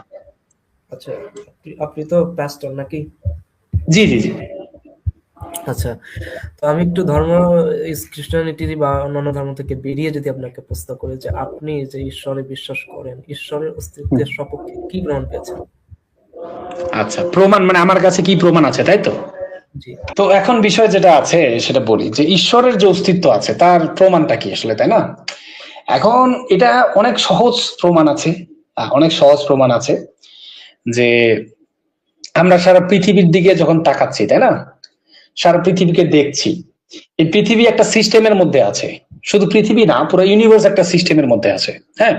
আচ্ছা, আপনি তো প্যাস্টর নাকি? জি জি জি। আচ্ছা, তো আমি একটু খ্রিস্টানিটি বা অন্যান্য ধর্ম থেকে বেরিয়ে যদি আপনাকে প্রশ্ন করি যে আপনি যে ঈশ্বরে বিশ্বাস করেন, ঈশ্বরের অস্তিত্বের সপক্ষে কি প্রমাণ পেয়েছেন? আচ্ছা, প্রমাণ মানে আমার কাছে কি প্রমাণ আছে, তাই তো? জি। তো এখন বিষয় যেটা আছে সেটা বলি, যে ঈশ্বরের যে অস্তিত্ব আছে তার প্রমাণটা কি আসলে, তাই না? এখন এটা অনেক সহজ প্রমাণ আছে, অনেক সহজ প্রমাণ আছে যে আমরা সারা পৃথিবীর দিকে যখন তাকাচ্ছি, তাই না, সারা পৃথিবীকে দেখছি, এই পৃথিবী একটা সিস্টেমের মধ্যে আছে। শুধু পৃথিবী না, পুরো ইউনিভার্স একটা সিস্টেমের মধ্যে আছে, হ্যাঁ।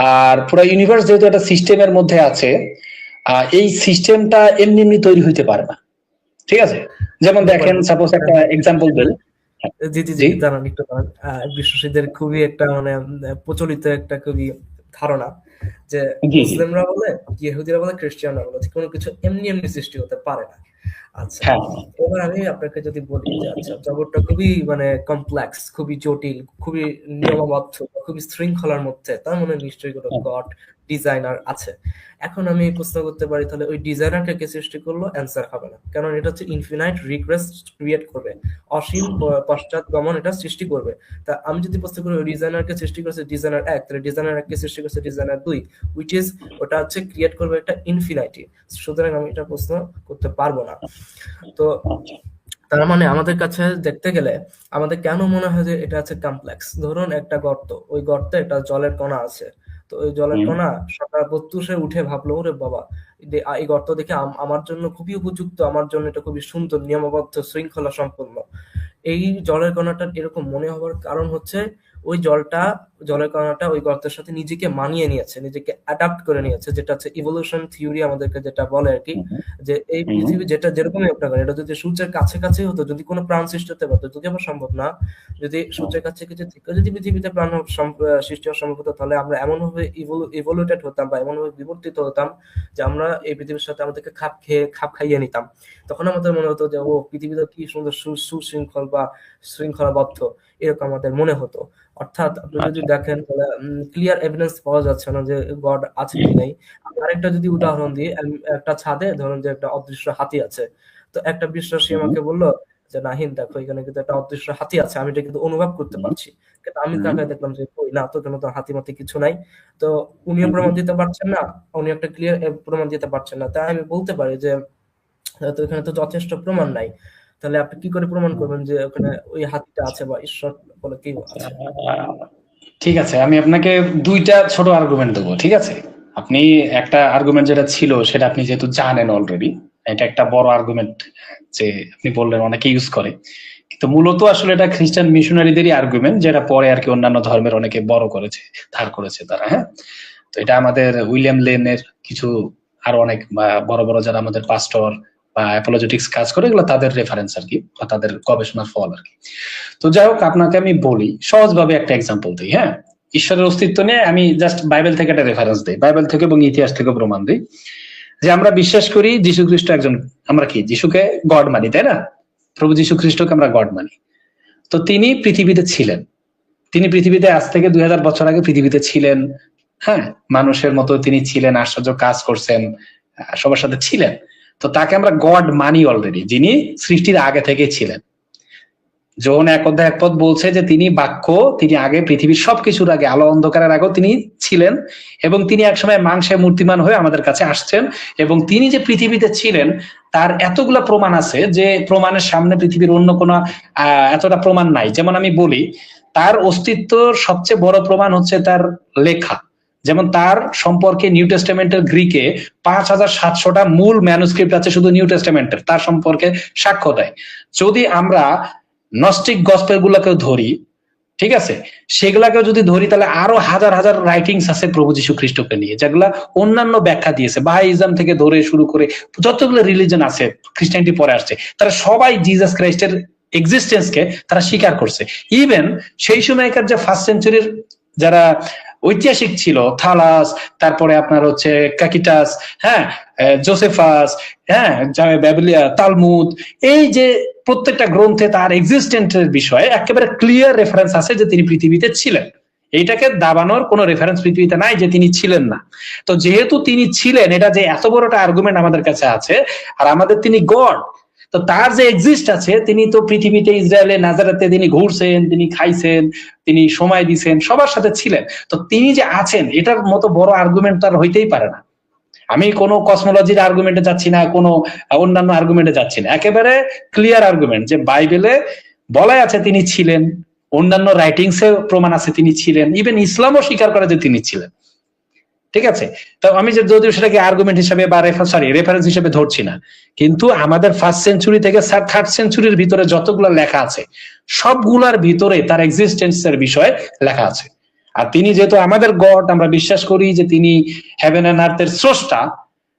আর পুরো ইউনিভার্স যেহেতু একটা সিস্টেমের মধ্যে আছে, এই সিস্টেমটা এমনি এমনি তৈরি হইতে পারে না, ঠিক আছে? যেমন দেখেন, সাপোজ একটা এক্সাম্পল দেই। জি জি জি, দাঁড়ান একটু দাঁড়ান। বিশ্বাসীদের খুবই একটা মানে প্রচলিত একটা খুবই ধারণা যে জি জি মুসলিমরা বলে, ইহুদিরা বলে, খ্রিস্টানরা বলে যে কোনো কিছু এমনি এমনি সৃষ্টি হতে পারে না। আচ্ছা, হ্যাঁ এবার আমি আপনাকে যদি বলি যে আচ্ছা, জগৎটা খুবই মানে কমপ্লেক্স, খুবই জটিল, খুবই নিয়মাবদ্ধ, খুবই শৃঙ্খলার মধ্যে, তার মানে নিশ্চয়ই কোনো গড ডিজাইনার আছে। এখন আমি প্রশ্ন করতে পারি, তাহলে ওই ডিজাইনারকে কে সৃষ্টি করলো? অ্যান্সার হবে না, কারণ এটা হচ্ছে ইনফিনাইট রিগ্রেস ক্রিয়েট করবে, অসীম পশ্চাৎগমন এটা সৃষ্টি করবে। তা আমি যদি প্রশ্ন করি ওই ডিজাইনারকে সৃষ্টি করেছে ডিজাইনার এক, তাহলে ডিজাইনার এককে সৃষ্টি করেছে ডিজাইনার দুই, উইচ ইজ ওটা হচ্ছে ক্রিয়েট করবে একটা ইনফিনিটি। সুতরাং আমি এটা প্রশ্ন করতে পারবো না। তো তার মানে আমাদের কাছে দেখতে গেলে আমাদের কেন মনে হয় যে এটা হচ্ছে কমপ্লেক্স? ধরুন একটা গর্ত, ওই গর্তে একটা জলের কণা আছে, তো ওই জলের কণা সকাল প্রত্যুষে উঠে ভাবলো, ওরে বাবা, এই গর্ত দেখে আমার জন্য খুবই উপযুক্ত, আমার জন্য এটা খুবই সুন্দর, নিয়মাবদ্ধ, শৃঙ্খলা সম্পন্ন। এই জলের কণাটার এরকম মনে হওয়ার কারণ হচ্ছে ওই জলের কণাটা ওই গর্তের সাথে নিজেকে মানিয়ে নিয়েছে, নিজেকে অ্যাডাপ্ট করে নিয়েছে, যেটা হচ্ছে ইভলিউশন থিওরি আমাদেরকে যেটা বলে আর কি, যে এই পৃথিবী যেটা যেরকমই একটা করে, এটা যদি সূর্যের কাছাকাছি হতো, যদি কোনো প্রাণ সৃষ্টি হতে পারতো, যদি আবার সম্ভব না, যদি সূর্যের কাছে কিছু থেকে যদি পৃথিবীতে প্রাণ সৃষ্টি হওয়া সম্ভব হতো, তাহলে আমরা এমন ভাবে ইভলিউটেড হতাম বা এমন ভাবে বিবর্তিত হতাম যে আমরা এই পৃথিবীর সাথে আমাদেরকে খাপ খাইয়ে নিতাম। তখন আমাদের মনে হতো যে ও, পৃথিবীতে কি সুন্দর সুশৃঙ্খল বা শৃঙ্খলাবদ্ধ, এরকম আমাদের মনে হতো। অর্থাৎ আপনি যদি দেখেন, তাহলে ক্লিয়ার এভিডেন্স পাওয়া যাচ্ছে না যে গড আছে কি নাই। আরেকটা যদি উদাহরণ দিই, একটা ছাদে ধরুন যে একটা অদৃশ্য হাতি আছে, তো একটা বিশ্বাসী আমাকে বললো যে নাহিন দেখো, এখানে কিন্তু একটা অদৃশ্য হাতি আছে, আমি এটা কিন্তু অনুভব করতে পারছি। কিন্তু আমি তাকায় দেখলাম যে কই না তো, কেন তো হাতি মাতি কিছু নাই। তো উনিও প্রমাণ দিতে পারছেন না, উনি একটা ক্লিয়ার প্রমাণ দিতে পারছেন না, তাই আমি বলতে পারি যে তো এখানে তো যথেষ্ট প্রমাণ নাই, তাহলে আপনি কি করে প্রমাণ করবেন যে ওখানে ওই হাতিটা আছে বা ঈশ্বর বলে কেউ আছে? ঠিক আছে, আমি আপনাকে দুইটা ছোট আর্গুমেন্ট দেবো, ঠিক আছে? আপনি একটা আর্গুমেন্ট যেটা ছিল সেটা আপনি যেহেতু জানেন অলরেডি, এটা একটা বড় আর্গুমেন্ট যে আপনি বললেন অনেকে ইউজ করে, কিন্তু মূলত আসলে এটা খ্রিস্টান মিশনারিদেরই আর্গুমেন্ট, যেটা পরে আর কি অন্যান্য ধর্মের অনেকে বড় করেছে, ধার করেছে তারা, হ্যাঁ। তো এটা আমাদের উইলিয়াম লেনের কিছু আরো অনেক বড় বড় যারা আমাদের পাস্টর বা অ্যাপোলজেটিক্স কাজ করে, এগুলো তাদের রেফারেন্স আর কি, বা তাদের গবেষণার ফল আর কি। তো যাই হোক, আপনাকে আমি বলি সহজভাবে একটা এক্সাম্পল দিই, হ্যাঁ। ঈশ্বরের অস্তিত্ব নিয়ে আমি জাস্ট বাইবেল থেকে একটা রেফারেন্স দিই, বাইবেল থেকে এবং ইতিহাস থেকে প্রমাণ দিই যে আমরা বিশ্বাস করি যীশু খ্রিস্ট একজন, আমরা কি যীশুকে গড মানি, তাই না? প্রভু যীশু খ্রিস্টকে আমরা গড মানি। তো তিনি পৃথিবীতে ছিলেন, তিনি পৃথিবীতে আজ থেকে 2000 বছর আগে পৃথিবীতে ছিলেন, হ্যাঁ। মানুষের মতো তিনি ছিলেন, আশ্চর্য কাজ করছেন, সবার সাথে ছিলেন। তো তাকে আমরা গড মানি অলরেডি, যিনি সৃষ্টির আগে থেকে ছিলেন। যোহন 1:1 বলছে যে তিনি বাক্য, তিনি আগে পৃথিবীর সবকিছুর আগে, আলো অন্ধকারের আগেও তিনি ছিলেন, এবং তিনি একসময় মাংসে মূর্তিমান হয়ে আমাদের কাছে আসছেন, এবং তিনি যে পৃথিবীতে ছিলেন তার এতগুলা প্রমাণ আছে যে প্রমাণের সামনে পৃথিবীর অন্য কোনো এতটা প্রমাণ নাই। যেমন আমি বলি, তার অস্তিত্ব সবচেয়ে বড় প্রমাণ হচ্ছে তার লেখা। যেমন তার সম্পর্কে নিউ টেস্টামেন্টের গ্রিকে 5700টা মূল ম্যানুস্ক্রিপ্ট আছে শুধু নিউ টেস্টামেন্টের, তার সম্পর্কে সাক্ষ্য দেয়। যদি আমরা নস্টিক গসপেল গুলাকেও ধরি, ঠিক আছে, সেগুলাকেও যদি ধরি, তাহলে আরো হাজার হাজার রাইটিংস আছে প্রভু যীশু খ্রিস্টকে নিয়ে, যেগুলা অন্যান্য ব্যাখ্যা দিয়েছে। বাহাইজম থেকে ধরে শুরু করে যতগুলো রিলিজন আছে, খ্রিস্টানিটি পরে আসছে, তারা সবাই জিসাস ক্রাইস্টের এক্সিস্টেন্সকে তারা স্বীকার করছে। ইভেন সেই সময়কার যে ফার্স্ট সেঞ্চুরির যারা ঐতিহাসিক ছিল, থালাস, তারপরে আপনার হচ্ছে কাকিটাস, হ্যাঁ, জোসেফাস, হ্যাঁ, ব্যাবিলিয়া, তালমুদ, এই যে প্রত্যেকটা গ্রন্থে তার এক্সিস্টেন্সের বিষয়ে একেবারে ক্লিয়ার রেফারেন্স আছে যে তিনি পৃথিবীতে ছিলেন। এইটাকে দাবানোর কোনো রেফারেন্স পৃথিবীতে নাই যে তিনি ছিলেন না। তো যেহেতু তিনি ছিলেন, এটা যে এত বড় একটা আর্গুমেন্ট আমাদের কাছে আছে, আর আমাদের তিনি গড, তো তার যে এক্সিস্ট আছে, তিনি তো পৃথিবীতে ইসরায়েলে নাজারেতে তিনি ঘুরছেন, তিনি খাইছেন, তিনি সময় দিছেন, সবার সাথে ছিলেন। তো তিনি যে আছেন, এটার মতো বড় আর্গুমেন্ট তার হইতেই পারে না। আমি কোনো কসমোলজির আর্গুমেন্টে যাচ্ছি না, কোনো অন্যান্য আর্গুমেন্টে যাচ্ছি না, একেবারে ক্লিয়ার আর্গুমেন্ট যে বাইবেলে বলাই আছে তিনি ছিলেন, অন্যান্য রাইটিংসে প্রমাণ আছে তিনি ছিলেন, ইভেন ইসলামও স্বীকার করে যে তিনি ছিলেন। ঠিক আছে, তো আমি যে যদিও সেটাকে আর্গুমেন্ট হিসেবে বা রেফারেন্স হিসেবে ধরছি না, কিন্তু আমাদের 1st সেঞ্চুরি থেকে 3rd সেঞ্চুরির ভিতরে যতগুলো লেখা আছে, সবগুলার ভিতরে তার এক্সিস্টেন্সের বিষয়ে লেখা আছে। আর তিনি যেহেতু আমাদের গড, আমরা বিশ্বাস করি যে তিনি হেভেন এন্ড আর্থের স্রষ্টা,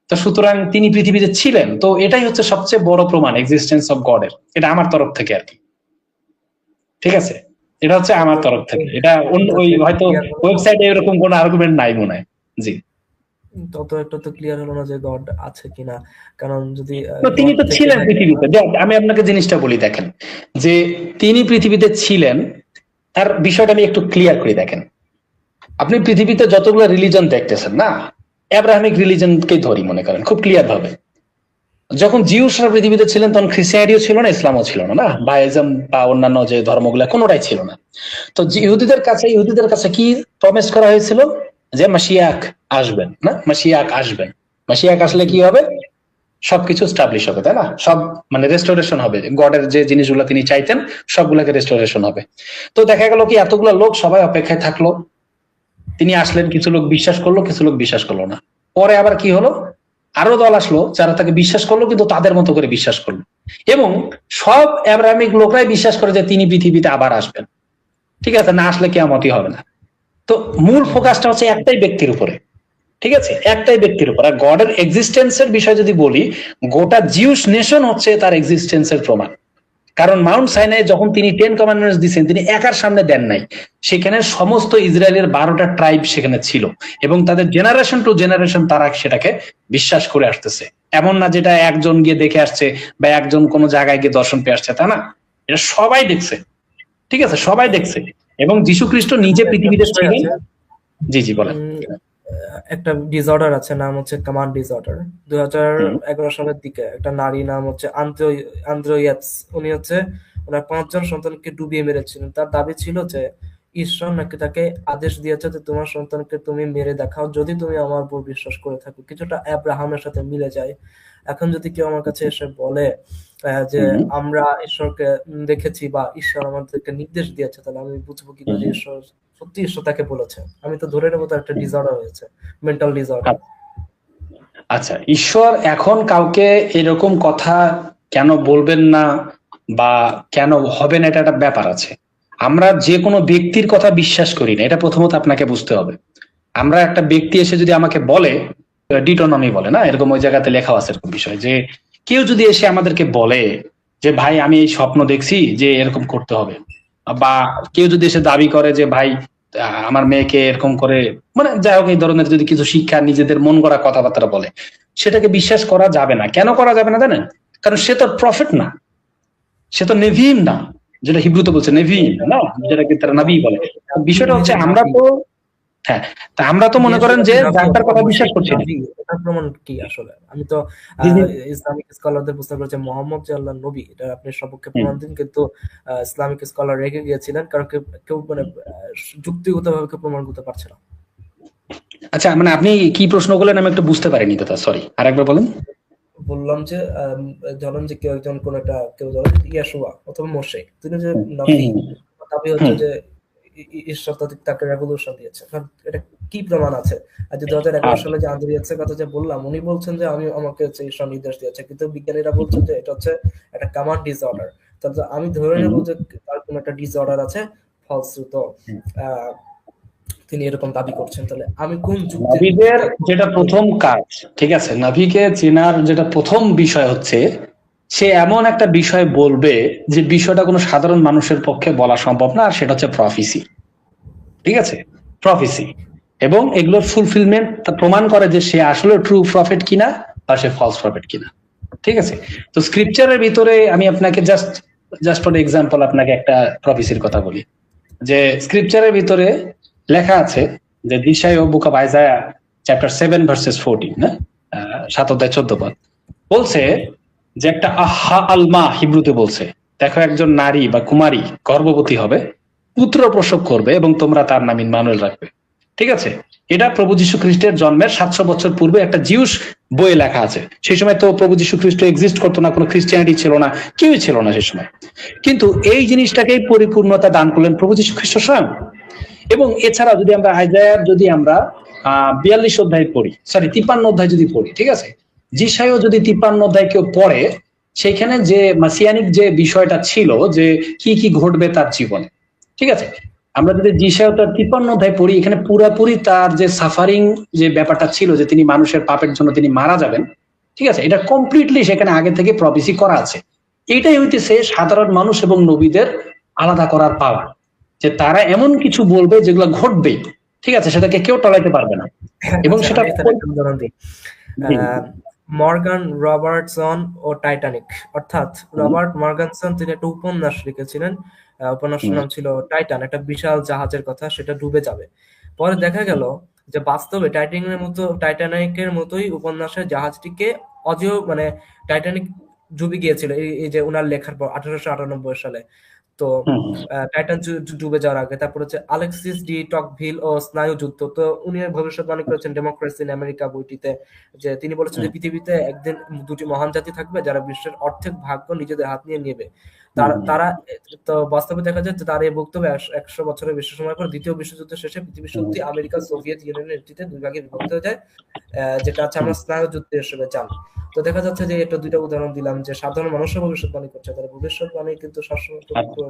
তো সুতরাং তিনি পৃথিবীতে ছিলেন। তো এটাই হচ্ছে সবচেয়ে বড় প্রমাণ এক্সিস্টেন্স অফ গডের, এটা আমার তরফ থেকে আর কি। ঠিক আছে, এটা হচ্ছে আমার তরফ থেকে, এটা ওই হয়তো ওয়েবসাইটে এরকম কোনো আর্গুমেন্ট নাই মনে হয়। জি, তত একটা তো ক্লিয়ার হলো না যে গড আছে কিনা, কারণ যদি তো তিনি তো ছিলেন পৃথিবীতে। আমি আপনাকে জিনিসটা বলি, দেখেন যে তিনি পৃথিবীতে ছিলেন, তার বিষয়টা আমি একটু ক্লিয়ার করে দেখেন। আপনি পৃথিবীতে যতগুলো রিলিজন দেখতেছেন না, আব্রাহামিক রিলিজনকে ধরি মনে করেন খুব ক্লিয়ার ভাবে, যখন জিউসরা পৃথিবীতে ছিলেন তখন খ্রিস্টিয়ানিও ছিল না, ইসলামও ছিল না, না বায়োজম বা অন্যান্য যে ধর্মগুলো কোনোটাই ছিল না। তো ইহুদিদের কাছে কি প্রমিস করা হয়েছিল যে মাশিয়াক আসবেন, না মাশিয়াক আসবেন, মাশিয়াক আসলে কি হবে, সবকিছু স্টাবলিশ হবে, তাই না, সব মানে রেস্টোরেশন হবে, গডের যে জিনিসগুলো তিনি চাইতেন সবগুলোকে রেস্টোরেশন হবে। তো দেখা গেল কি এতগুলো লোক সবাই অপেক্ষায় থাকলো, তিনি আসলেন, কিছু লোক বিশ্বাস করলো, কিছু লোক বিশ্বাস করলো না। পরে আবার কি হলো, আরো দল আসলো যারা তাকে বিশ্বাস করলো, কিন্তু তাদের মতো করে বিশ্বাস করলো, এবং সব আব্রাহামিক লোকরাই বিশ্বাস করে যে তিনি পৃথিবীতে আবার আসবেন। ঠিক আছে, না আসলে কিয়ামতই হবে না। তো মূল ফোকাসটা হচ্ছে একটাই ব্যক্তির উপরে, ঠিক আছে, একটাই ব্যক্তির উপর। আর গডের এক্সিস্টেন্সের বিষয় যদি বলি, গোটা জিউস নেশন হচ্ছে তার এক্সিস্টেন্সের প্রমাণ। কারণ মাউন্ট সাইনাই যখন তিনি 10 কমান্ডমেন্টস দিয়েছেন, তিনি একার সামনে দেন নাই, সেখানে সমস্ত ইসরায়েলের 12টা ট্রাইব সেখানে ছিল, এবং তাদের জেনারেশন টু জেনারেশন তারা সেটাকে বিশ্বাস করে আসতেছে। এমন না যেটা একজন গিয়ে দেখে আসছে বা একজন কোনো জায়গায় গিয়ে দর্শন পেয়ে আসছে, তা না, এটা সবাই দেখছে। ঠিক আছে, সবাই দেখছে, এবং যীশু খ্রিস্ট নিজে পৃথিবীতে ছিলেন। জি জি বলেন। একটা ডিসঅর্ডার আছে, নাম হচ্ছে কমান্ড ডিসঅর্ডার। 2011 সালের দিকে একটা নারী নাম হচ্ছে আন্দ্রোয়াতস, উনি হচ্ছে ওনার 5 জন সন্তানকে ডুবিয়ে মেরেছিলেন। তার দাবি ছিল যে ঈশ্বর নাকি তাকে আদেশ দিয়েছে যে তোমার সন্তানকে তুমি মেরে দেখাও যদি তুমি আমার উপর বিশ্বাস করে থাকো। কিছুটা আব্রাহামের সাথে মিলে যায়। এখন যদি কেউ আমার কাছে এসে বলে যে আমরা ঈশ্বরকে দেখেছি বা ঈশ্বর আমাদেরকে নির্দেশ দিয়েছে, তাহলে আমি বুঝবো কি করে যে ঈশ্বর সত্যি ঈশ্বর তাকে বলেছে? আমি তো ধরে নেবো তার একটা ডিসঅর্ডার হয়েছে, মেন্টাল ডিসঅর্ডার। আচ্ছা, ঈশ্বর এখন কাউকে এরকম কথা কেন বলবেন না বা কেন হবে না, এটা একটা ব্যাপার আছে। আমরা যে কোনো ব্যক্তির কথা বিশ্বাস করি না, এটা প্রথমত আপনাকে বুঝতে হবে। আমরা একটা ব্যক্তি এসে যদি আমাকে বলে, ডিটোনমি বলে না, এরকম ওই জায়গাতে লেখা আছে এরকম বিষয়, যে কেউ যদি এসে আমাদেরকে বলে যে ভাই আমি এই স্বপ্ন দেখছি যে এরকম করতে হবে, বা কেউ যদি এসে দাবি করে যে ভাই আমার মেয়েকে এরকম করে, মানে যাই হোক এই ধরনের যদি কিছু শিক্ষা নিজেদের মন গড়া কথাবার্তা বলে, সেটাকে বিশ্বাস করা যাবে না। কেন করা যাবে না জানেন? কারণ সে তো প্রফেট না, সে তো নেভিম না, যেটা হিব্রুতে বলছে নেভিম না, যেটাকে তারা নবী বলে। বিষয়টা হচ্ছে আমরা তো হ্যাঁ, তা আমরা তো মনে করেন যে ডাক্তার কথা বিশ্বাস করছি না। এটার প্রমাণ কি আসলে? আমি তো ইসলামিক স্কলারদের বুঝতে পারছি মোহাম্মদ যে আল্লাহর নবী, এটা আপনি সবকে প্রমাণ দিন, কিন্তু ইসলামিক স্কলার রেগে গিয়েছিলেন কারণ কেউ মানে যুক্তিগতভাবে কেউ প্রমাণ করতে পারছে না। আচ্ছা, মানে আপনি কি প্রশ্ন করলেন আমি একটু বুঝতে পারিনি দাদা, সরি, আরেকবার বলেন। বললাম যে ধরেন যে কেউ একজন কোন একটা কেউ ধরেন ইয়াশুয়া অথবা মোশে, তিনি যে নবী, দাবি হচ্ছে যে ঈশ্বর তাকে রেভলিউশন দিয়েছে। এটা কি প্রমাণ আছে? আর যে 2011 সালে যে আন্দ্রিয়াসের কথা যে বললাম, উনি বলছেন যে আমাকে হচ্ছে ঈশ্বর নির্দেশ দিয়েছে, কিন্তু বিজ্ঞানীরা বলছেন যে এটা হচ্ছে একটা কমান্ড ডিসঅর্ডার। তাহলে আমি ধরে নেব যে তার কোন একটা ডিসঅর্ডার আছে, ফলশ্রুত তিনি এরকম দাবি করছেন। তাহলে আমি কোন যুক্তি? নবীদের যেটা প্রথম কাজ, ঠিক আছে, নবীকে চেনার যেটা প্রথম বিষয় হচ্ছে সে এমন একটা বিষয় বলবে যে বিষয়টা কোনো সাধারণ মানুষের পক্ষে বলা সম্ভব না, আর সেটা হচ্ছে প্রফেসি। ঠিক আছে, প্রফেসি, এবং এগুলোর ফুলফিলমেন্ট প্রমাণ করে যে সে আসলে ট্রু প্রফেট কিনা বা সে ফলস প্রফেট কিনা। ঠিক আছে? তো স্ক্রিপচারের ভিতরে আমি আপনাকে জাস্ট ফর এক্সাম্পল আপনাকে একটা প্রফেসির কথা বলি, যে স্ক্রিপচারের ভিতরে লেখা আছে যে দিশায় ও book of Isaiah chapter 7 verses 14, না 7 অধ্যায় 14 পদ বলছে যে একটা আহা আলমা হিব্রুতে বলছে, দেখো একজন নারী বা কুমারী গর্ভবতী হবে, পুত্র প্রসব করবে এবং তোমরা তার নাম ইম্মানুয়েল রাখবে। ঠিক আছে, এটা প্রভু যীশু খ্রিস্টের জন্মের 700 বছর পূর্বে একটা জিউস বইয়ে লেখা আছে। সেই সময় তো প্রভু যীশু খ্রিস্ট এক্সিস্ট করতো না, কোনো খ্রিস্টিয়ানিটি ছিল না, কেউই ছিল না সেই সময়। কিন্তু এই জিনিসটাকেই পরিপূর্ণতা দান করলেন প্রভু যীশু খ্রিস্ট স্বয়ং। এবং এছাড়া যদি আমরা আইজায়ার যদি আমরা 42 অধ্যায় পড়ি, 53 অধ্যায় যদি পড়ি, ঠিক আছে, যিশায়ও যদি 53 অধ্যায় কেউ পড়ে, সেখানে যে মাসিয়ানিক যে বিষয়টা ছিল যে কি কি ঘটবে তার জীবনে, ঠিক আছে, আমরা যদি যিশায় তার 53 অধ্যায় পড়ি, এখানে পুরাপুরি তার যে সাফারিং যে ব্যাপারটা ছিল যে তিনি মানুষের পাপের জন্য তিনি মারা যাবেন, ঠিক আছে, এটা কমপ্লিটলি সেখানে আগে থেকে প্রফেসি করা আছে। এটাই হইতেছে সাধারণ মানুষ এবং নবীদের আলাদা করার পাওয়ার, যে তারা এমন কিছু বলবে যেগুলো ঘটবে, ঠিক আছে, সেটাকে কেউ টলাইতে পারবে না। এবং সেটা উদাহরণ দিই, মর্গান রবার্টসন ও টাইটানিক, অর্থাৎ রবার্ট মর্গানসন তিনি একটা উপন্যাস লিখেছিলেন, উপন্যাসের নাম ছিল টাইটান, একটা বিশাল জাহাজের কথা, সেটা ডুবে যাবে। পরে দেখা গেল যে বাস্তবে টাইটানিকের মতোই উপন্যাসের জাহাজটিকে অজেয় মানে টাইটানিক ডুবে গিয়েছিল এই যে উনার লেখার পর 1898 সালে। তো টাইটান ডুবে যাওয়ার আগে তারপর হচ্ছে আলেক্সিস ডি টকভিল ও স্নায়ু যুদ্ধ, তো উনি ভবিষ্যৎবাণী করেছেন ডেমোক্রেসি ইন আমেরিকা বইটিতে, যে তিনি বলেছেন যে পৃথিবীতে একদিন দুটি মহান জাতি থাকবে যারা বিশ্বের অর্ধেক ভাগ্য নিজেদের হাত নিয়ে নেবে। তারা তো বাস্তবে দেখা যাচ্ছে তার এই বক্তব্য 100 বছরের বেশি সময় পর দ্বিতীয় বিশ্বযুদ্ধের শেষে পৃথিবী সত্যি আমেরিকা সোভিয়েত ইউনিয়নের নেতৃত্বে দুই ভাগে বিভক্ত হয়ে যায়, যেটা হচ্ছে আমরা স্নায়ু যুদ্ধ হিসেবে জানি। তো দেখা যাচ্ছে যে এটা দুইটা উদাহরণ দিলাম যে সাধারণ মানুষও ভবিষ্যৎবাণী করছে, তার ভবিষ্যৎবাণী কিন্তু সবসময়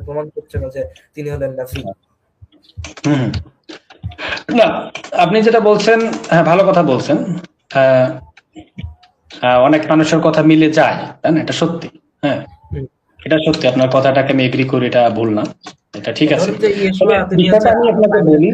প্রমাণ করছে না যে তিনি হলেন নাভি। না, আপনি যেটা বলছেন, হ্যাঁ ভালো কথা বলছেন, অনেক মানুষের কথা মিলে যায়, তাই না? এটা সত্যি, হ্যাঁ এটা সত্যি, আপনার কথাটাকে আমি এগ্রি করি, এটা ভুল না, এটা ঠিক আছে। বিষয়টা আমি আপনাকে বলি,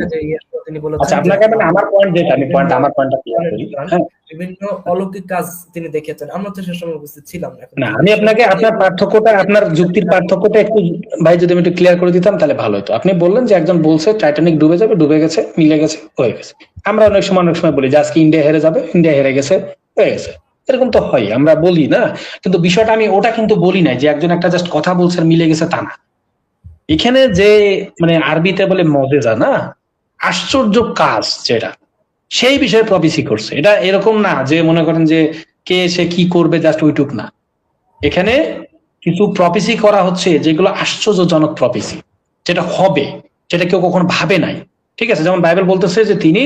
আচ্ছা আপনাকে মানে আমার পয়েন্ট যেটা, আমি আমার পয়েন্টটা ক্লিয়ার করি। হ্যাঁ, বিভিন্ন অলৌকিক কাজ তিনি দেখেছেন, আমরা তো সে সময় উপস্থিত ছিলাম না। আমি আপনাকে আপনার পার্থক্যটা, আপনার যুক্তির পার্থক্যটা একটু ভাই যদি আমি একটু ক্লিয়ার করে দিতাম তাহলে ভালো হতো। আপনি বললেন যে একজন বলছে টাইটানিক ডুবে যাবে, ডুবে গেছে, মিলে গেছে, হয়ে গেছে। আমরা অনেক সময় বলি যে আজকে ইন্ডিয়া হেরে যাবে, ইন্ডিয়া হেরে গেছে, হয়ে গেছে, এরকম তো হয়, আমরা বলি না। কিন্তু বিষয়টা আমি ওটা কিন্তু বলি না যে একজন একটা জাস্ট কথা বলছে মিলে গেছে, তা না। এখানে যে মানে আরবিতে বলে মজেজা, না আশ্চর্য কাজ, যেটা সেই বিষয়ে প্রফেসি করছে। এটা এরকম না যে মনে করেন যে কে সে কি করবে জাস্ট ওইটুক না, এখানে কিছু প্রফেসি করা হচ্ছে যেগুলো আশ্চর্যজনক প্রফেসি, যেটা হবে, যেটা কেউ কখনো ভাবে নাই। ঠিক আছে, যেমন বাইবেল বলতেছে যে তিনি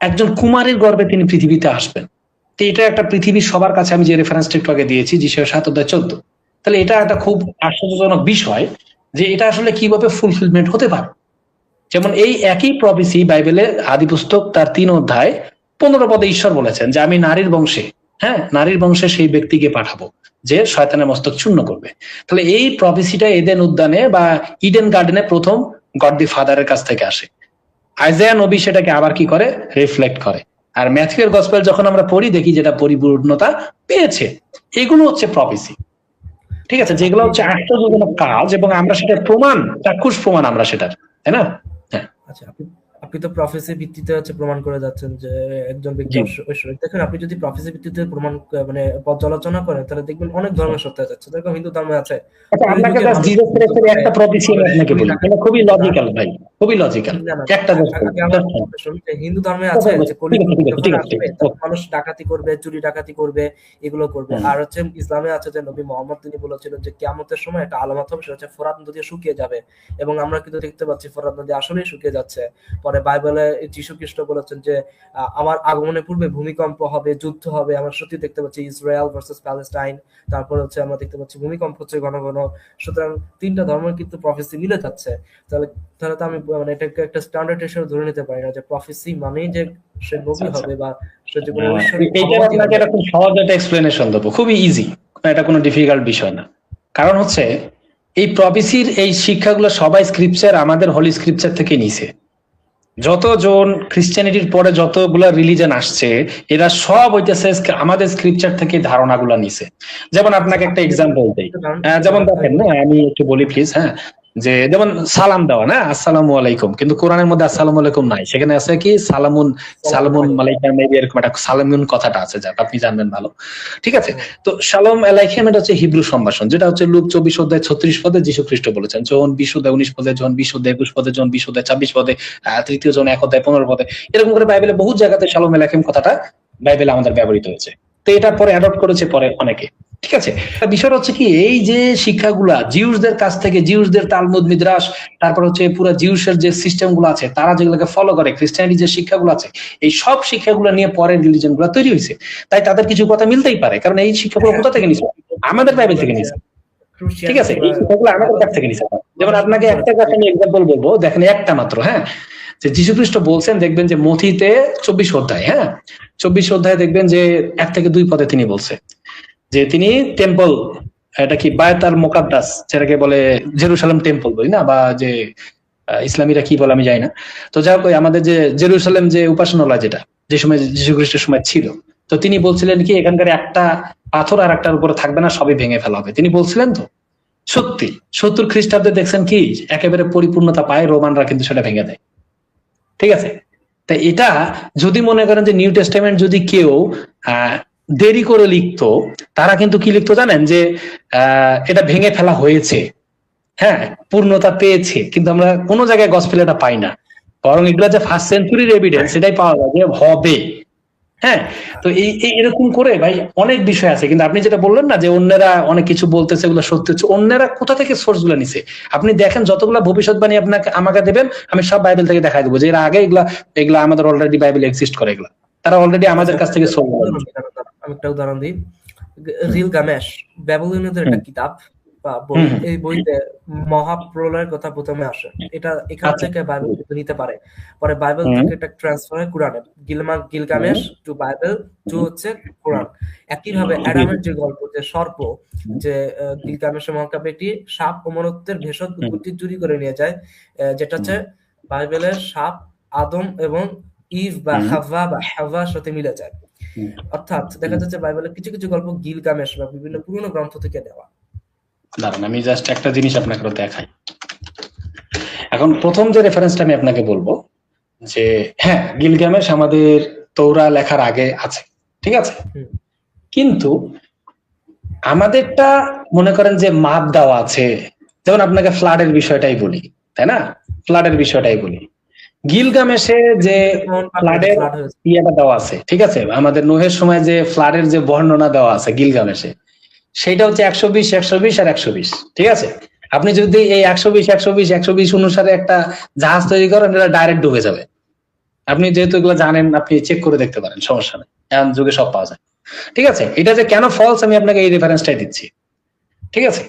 একজন কুমারীর গর্ভে তিনি পৃথিবীতে আসবেন। তো এটা একটা পৃথিবীর সবার কাছে, আমি যে রেফারেন্সটা একটু আগে দিয়েছি যিশায়া 7 অধ্যায় 14, তাহলে এটা একটা খুব আশ্চর্যজনক বিষয় যে এটা আসলে কিভাবে ফুলফিলমেন্ট হতে পারে। যেমন এই একই প্রফেসি বাইবেলের আদি পুস্তক তার 3 অধ্যায় 15 পদে ঈশ্বর বলেছেন যে আমি নারীর বংশে সেই ব্যক্তিকে পাঠাবো যে শয়তানের মস্তক চূর্ণ করবে। তাহলে এই প্রফেসিটা এডেন উদ্যানে বা ইডেন গার্ডেনে প্রথম গড দি ফাদারের কাছ থেকে আসে। আইজায়া নবী সেটাকে আবার কি করে, রিফ্লেক্ট করে। আর ম্যাথিউর গসপেল যখন আমরা পড়ি দেখি যেটা পরিপূর্ণতা পেয়েছে। এগুলো হচ্ছে প্রফেসি, ঠিক আছে, যেগুলো হচ্ছে আশ্চর্যজনক কাজ, এবং আমরা সেটা প্রমাণ, চাক্ষুষ প্রমাণ আমরা সেটার, তাই না? আচ্ছা, আপনি তো প্রফেসি ভিত্তিতে হচ্ছে প্রমাণ করে যাচ্ছেন যে একজন ব্যক্তি ঐশ্বরিক। দেখেন, আপনি যদি প্রফেসি ভিত্তিতে প্রমাণ মানে পর্যালোচনা করেন তাহলে দেখবেন অনেক ধর্মের সত্য যাচ্ছে। দেখো হিন্দু ধর্মে আছে, আচ্ছা আপনাকে জাস্ট জিজ্ঞেস করে একটা প্রফেসি আপনাকে বলি, এটা খুবই লজিক্যাল ভাই, খুবই লজিক্যাল। একটা হিন্দু ধর্মে আছে যে মানুষ ডাকাতি করবে, চুরি ডাকাতি করবে, এগুলো করবে। আর হচ্ছে ইসলামে আছে যে নবী মুহাম্মদ তিনি বলেছিলেন যে কিয়ামতের সময় একটা আলামত হবে, সেটা হচ্ছে ফোরাত নদী শুকিয়ে যাবে। এবং আমরা কিন্তু দেখতে পাচ্ছি ফোরাত নদী আসলেই শুকিয়ে যাচ্ছে। পরে বাইবেলে যীশু খ্রিস্ট বলেছেন যে আমার আগমনের পূর্বে ভূমিকম্প হবে, যুদ্ধ হবে। আমরা সত্যি দেখতে পাচ্ছি ইসরায়েল ভার্সেস প্যালেস্টাইন, তারপর হচ্ছে আমরা দেখতে পাচ্ছি ভূমিকম্প হচ্ছে ঘন ঘন। সুতরাং তিনটা ধর্মের কিন্তু প্রফেসি মিলে যাচ্ছে। তাহলে তো আমি মানে এটাকে একটা স্ট্যান্ডার্ড হিসেবে ধরে নিতে পারি না যে প্রফেসি মানেই যে সে নবী হবে বা সে যে কোনো এইটা আপনাকে এরকম সহজ একটা এক্সপ্লেনেশন দেবো, খুবই ইজি, এটা কোনো ডিফিকাল্ট বিষয় না। কারণ হচ্ছে এই প্রফেসির এই শিক্ষাগুলো সবাই স্ক্রিপচার, আমাদের হোলি স্ক্রিপচার থেকে নিছে। যতজন খ্রিস্টানিটির পরে যতগুলা রিলিজন আসছে, এরা সব হইতেছে আমাদের স্ক্রিপচার থেকে ধারণাগুলা নিছে। যেমন আপনাকে একটা এক্সাম্পল দেই, যেমন দেখেন না, আমি একটু বলি প্লিজ, হ্যাঁ, যে যেমন সালাম দেওয়া না, আসসালামু আলাইকুম, কিন্তু কোরআনের মধ্যে আসসালামু আলাইকুম নাই, সেখানে আছে কি সালামুন সালামুন মালাইকা, মেবি এরকম একটা সালামুন কথাটা আছে, যাক আপনি জানবেন ভালো, ঠিক আছে। তো শালোম আলাইকুম এটা হচ্ছে হিব্রু সম্ভাষণ, যেটা হচ্ছে লুক 24 অধ্যায় 36 পদে যীশু খ্রিস্ট বলেছেন, যখন 20 অধ্যায় 19 পদে, যখন 20 অধ্যায় 21 পদে, যখন 20 অধ্যায় 26 পদে, তৃতীয় জন 1 অধ্যায় 15 পদে, এরকম করে বাইবেলে বহু জায়গাতে শালোম আলাইকুম কথাটা বাইবেলে আমাদের ব্যবহৃত হয়েছে। তো এটা পরে অ্যাডপ্ট করেছে পরে অনেকে, ঠিক আছে। বিষয়টা হচ্ছে কি, এই যে শিক্ষাগুলা জিউসদের কাছ থেকে, জিউসদের তালমুদ মিদ্রাস, তারপর হচ্ছে পুরো জিউসের যে সিস্টেম গুলো আছে, তারা যেগুলোকে ফলো করে, খ্রিস্টানিটি যে শিক্ষাগুলো আছে, এই সব শিক্ষাগুলো নিয়ে পরের রিলিজন গুলো তৈরি হয়েছে। তাই তাদের কিছু কথা মিলতেই পারে, কারণ এই শিক্ষাগুলো কোথা থেকে নিছে? আমাদের বাইবেল থেকে নিছে, ঠিক আছে। এই শিক্ষাগুলো আমাদের কাছ থেকে নিছে। যেমন আপনাকে একটা কথা আমি এক্সাম্পল বলবো, দেখেন একটা মাত্র, হ্যাঁ, যে যীশু খ্রিস্ট বলছেন, দেখবেন যে মথিতে 24 অধ্যায়, হ্যাঁ 24 অধ্যায়ে দেখবেন যে 1 থেকে 2 পদে তিনি বলছে যে তিনি টেম্পল, এটা কি বায়ত আল মুকাদ্দাস, যেটাকে বলে জেরুসালেম টেম্পল বলি না, বা যে ইসলামীরা কি বলে আমি জানি না, তো যাই হোক আমাদের যে জেরুসালেম যে উপাসনালয়, যেটা যে সময় যীশু খ্রিস্টের সময় ছিল, তো তিনি বলছিলেন কি এখানকার একটা পাথর আর একটার উপরে থাকবে না, সবই ভেঙে ফেলা হবে, তিনি বলছিলেন। তো সত্যি 70 খ্রিস্টাব্দে দেখছেন কি একেবারে পরিপূর্ণতা পায়, রোমানরা কিন্তু সেটা ভেঙে দেয়, ঠিক আছে। তাই এটা যদি মনে করেন যে নিউ টেস্টামেন্ট যদি কেউ দেরি করে লিখতো, তারা কিন্তু কি লিখতো জানেন, যে এটা ভেঙে ফেলা হয়েছে, হ্যাঁ পূর্ণতা পেয়েছে, কিন্তু আমরা কোনো জায়গায় গসপেল এটা পাই না, বরং এগুলো যে ফার্স্ট সেঞ্চুরির এভিডেন্স সেটাই পাওয়া যায় যে হবে, হ্যাঁ। তো এরকম করে ভাই অনেক বিষয় আছে। কিন্তু আপনি যেটা বললেন না যে অন্যেরা অনেক কিছু বলতেছে, এগুলো সত্যি হচ্ছে, অন্যেরা কোথা থেকে সোর্স গুলো নিছে আপনি দেখেন, যতগুলো ভবিষ্যৎবাণী আপনাকে আমাকে দেবেন, আমি সব বাইবেল থেকে দেখাই দেবো যে এর আগে এগুলা আমাদের অলরেডি বাইবেল এক্সিস্ট করে, এগুলা তারা অলরেডি আমাদের কাছ থেকে সোর্স। আমি একটা উদাহরণ দিই, গিলগামেশ ব্যাবিলনীয়দের একটা কিতাব বা বই, এই বইতে মহাপ্রলয়ের কথা প্রথমে আসে, এটা এখান থেকে বাইবেল নিতে পারে, পরে বাইবেল থেকে এটা ট্রান্সফার হয় কোরআনে, গিলগামেশ টু বাইবেল টু হচ্ছে কোরআন। একইভাবে অ্যাডামের যে গল্প, যে সর্প, যে গিলগামেশের মহাকাব্যটি সাপ অমরত্বের ভেষজ উৎপত্তি চুরি করে নিয়ে যায়, যেটা হচ্ছে বাইবেলের সাপ আদম এবং ইভ বা হাওয়ার সাথে মিলে যায়। অর্থাৎ দেখা যাচ্ছে বাইবেলের কিছু কিছু গল্প গিলগামেশ বা বিভিন্ন পুরনো গ্রন্থ থেকে দেওয়া। দাঁড়ান আমি জাস্ট একটা জিনিস আপনাকে দেখাই। এখন প্রথম যে রেফারেন্সটা আমি আপনাকে বলবো, যে হ্যাঁ গিলগামেশ আমাদের তৌরা লেখার আগে আছে, ঠিক আছে, কিন্তু আমাদেরটা মনে করেন যে মাপ দেওয়া আছে। যেমন আপনাকে ফ্লাডের বিষয়টাই বলি, তাই না, ফ্লাডের বিষয়টাই বলি, গিলগামেশে যে ফ্লাডের ইয়েটা দেওয়া আছে, ঠিক আছে, আমাদের নোহের সময় যে ফ্লাডের যে বর্ণনা দেওয়া আছে গিলগামেশে, সেটা হচ্ছে 120 120 আর 120, ঠিক আছে। আপনি যদি এই 120 120 120 অনুসারে একটা জাহাজ তৈরি করেন, এটা ডাইরেক্ট ডুবে যাবে। আপনি যেহেতু এগুলো জানেন, আপনি চেক করে দেখতে পারেন, সমস্যা নেই, এখন যুগে সব পাওয়া যায়, ঠিক আছে। এটা যে কেন ফলস আমি আপনাকে এই রেফারেন্সটাই দিচ্ছি, ঠিক আছে।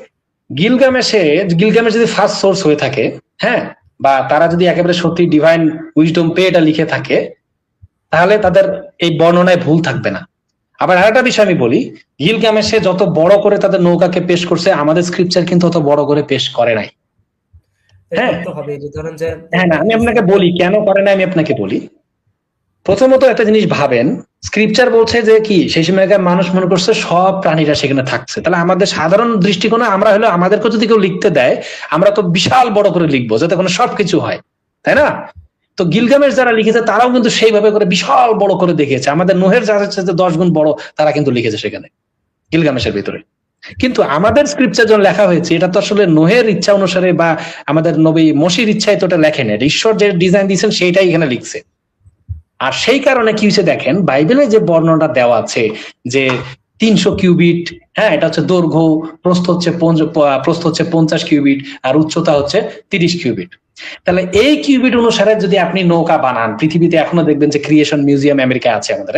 গিলগামেশ যদি ফার্স্ট সোর্স হয়ে থাকে, হ্যাঁ, বা তারা যদি একেবারে সত্যি ডিভাইন উইজডম পেয়ে এটা লিখে থাকে, তাহলে তাদের এই বর্ণনায় ভুল থাকবে না। আবার আরেকটা বিষয় আমি বলি, গিলগামেশে যত বড় করে তাদের নৌকাকে পেশ করছে, আমাদের স্ক্রিপচার কিন্তু অত বড় করে পেশ করে নাই। হ্যাঁ হ্যাঁ, না আমি আপনাকে বলি কেন করে না, আমি আপনাকে বলি। প্রথমত একটা জিনিস ভাবেন, স্ক্রিপচার বলছে যে কি সেই সময়কার মানুষ মনে করছে সব প্রাণীরা সেখানে থাকছে, তাহলে আমাদের সাধারণ দৃষ্টিকোণে আমরা হলো, আমাদেরকে যদি কেউ লিখতে দেয়, আমরা তো বিশাল বড় করে লিখবো যাতে কোনো সবকিছু হয়, তাই না। তো গিলগামেশ যারা লিখেছে তারাও কিন্তু সেইভাবে করে বিশাল বড় করে দেখিয়েছে, আমাদের নোহের যারা 10 গুণ বড় তারা কিন্তু লিখেছে সেখানে গিলগামেশের ভিতরে। কিন্তু আমাদের স্ক্রিপচার যখন লেখা হয়েছে, এটা তো আসলে নোহের ইচ্ছা অনুসারে বা আমাদের নবী মসির ইচ্ছায় তো এটা লেখেন, ঈশ্বর যে ডিজাইন দিয়েছেন সেইটাই এখানে লিখছে। আর সেই কারণে কি হয়েছে দেখেন, বাইবেলে যে বর্ণনা দেওয়া আছে যে 300 কিউবিট, হ্যাঁ এটা হচ্ছে দৈর্ঘ্য, প্রস্থ হচ্ছে 50 কিউবিট, আর উচ্চতা হচ্ছে 30 কিউবিট। তাহলে এই কিউবিট অনুসারে যদি আপনি নৌকা বানান, পৃথিবীতে এখনো দেখবেন যে ক্রিয়েশন মিউজিয়াম আমেরিকা আছে আমাদের,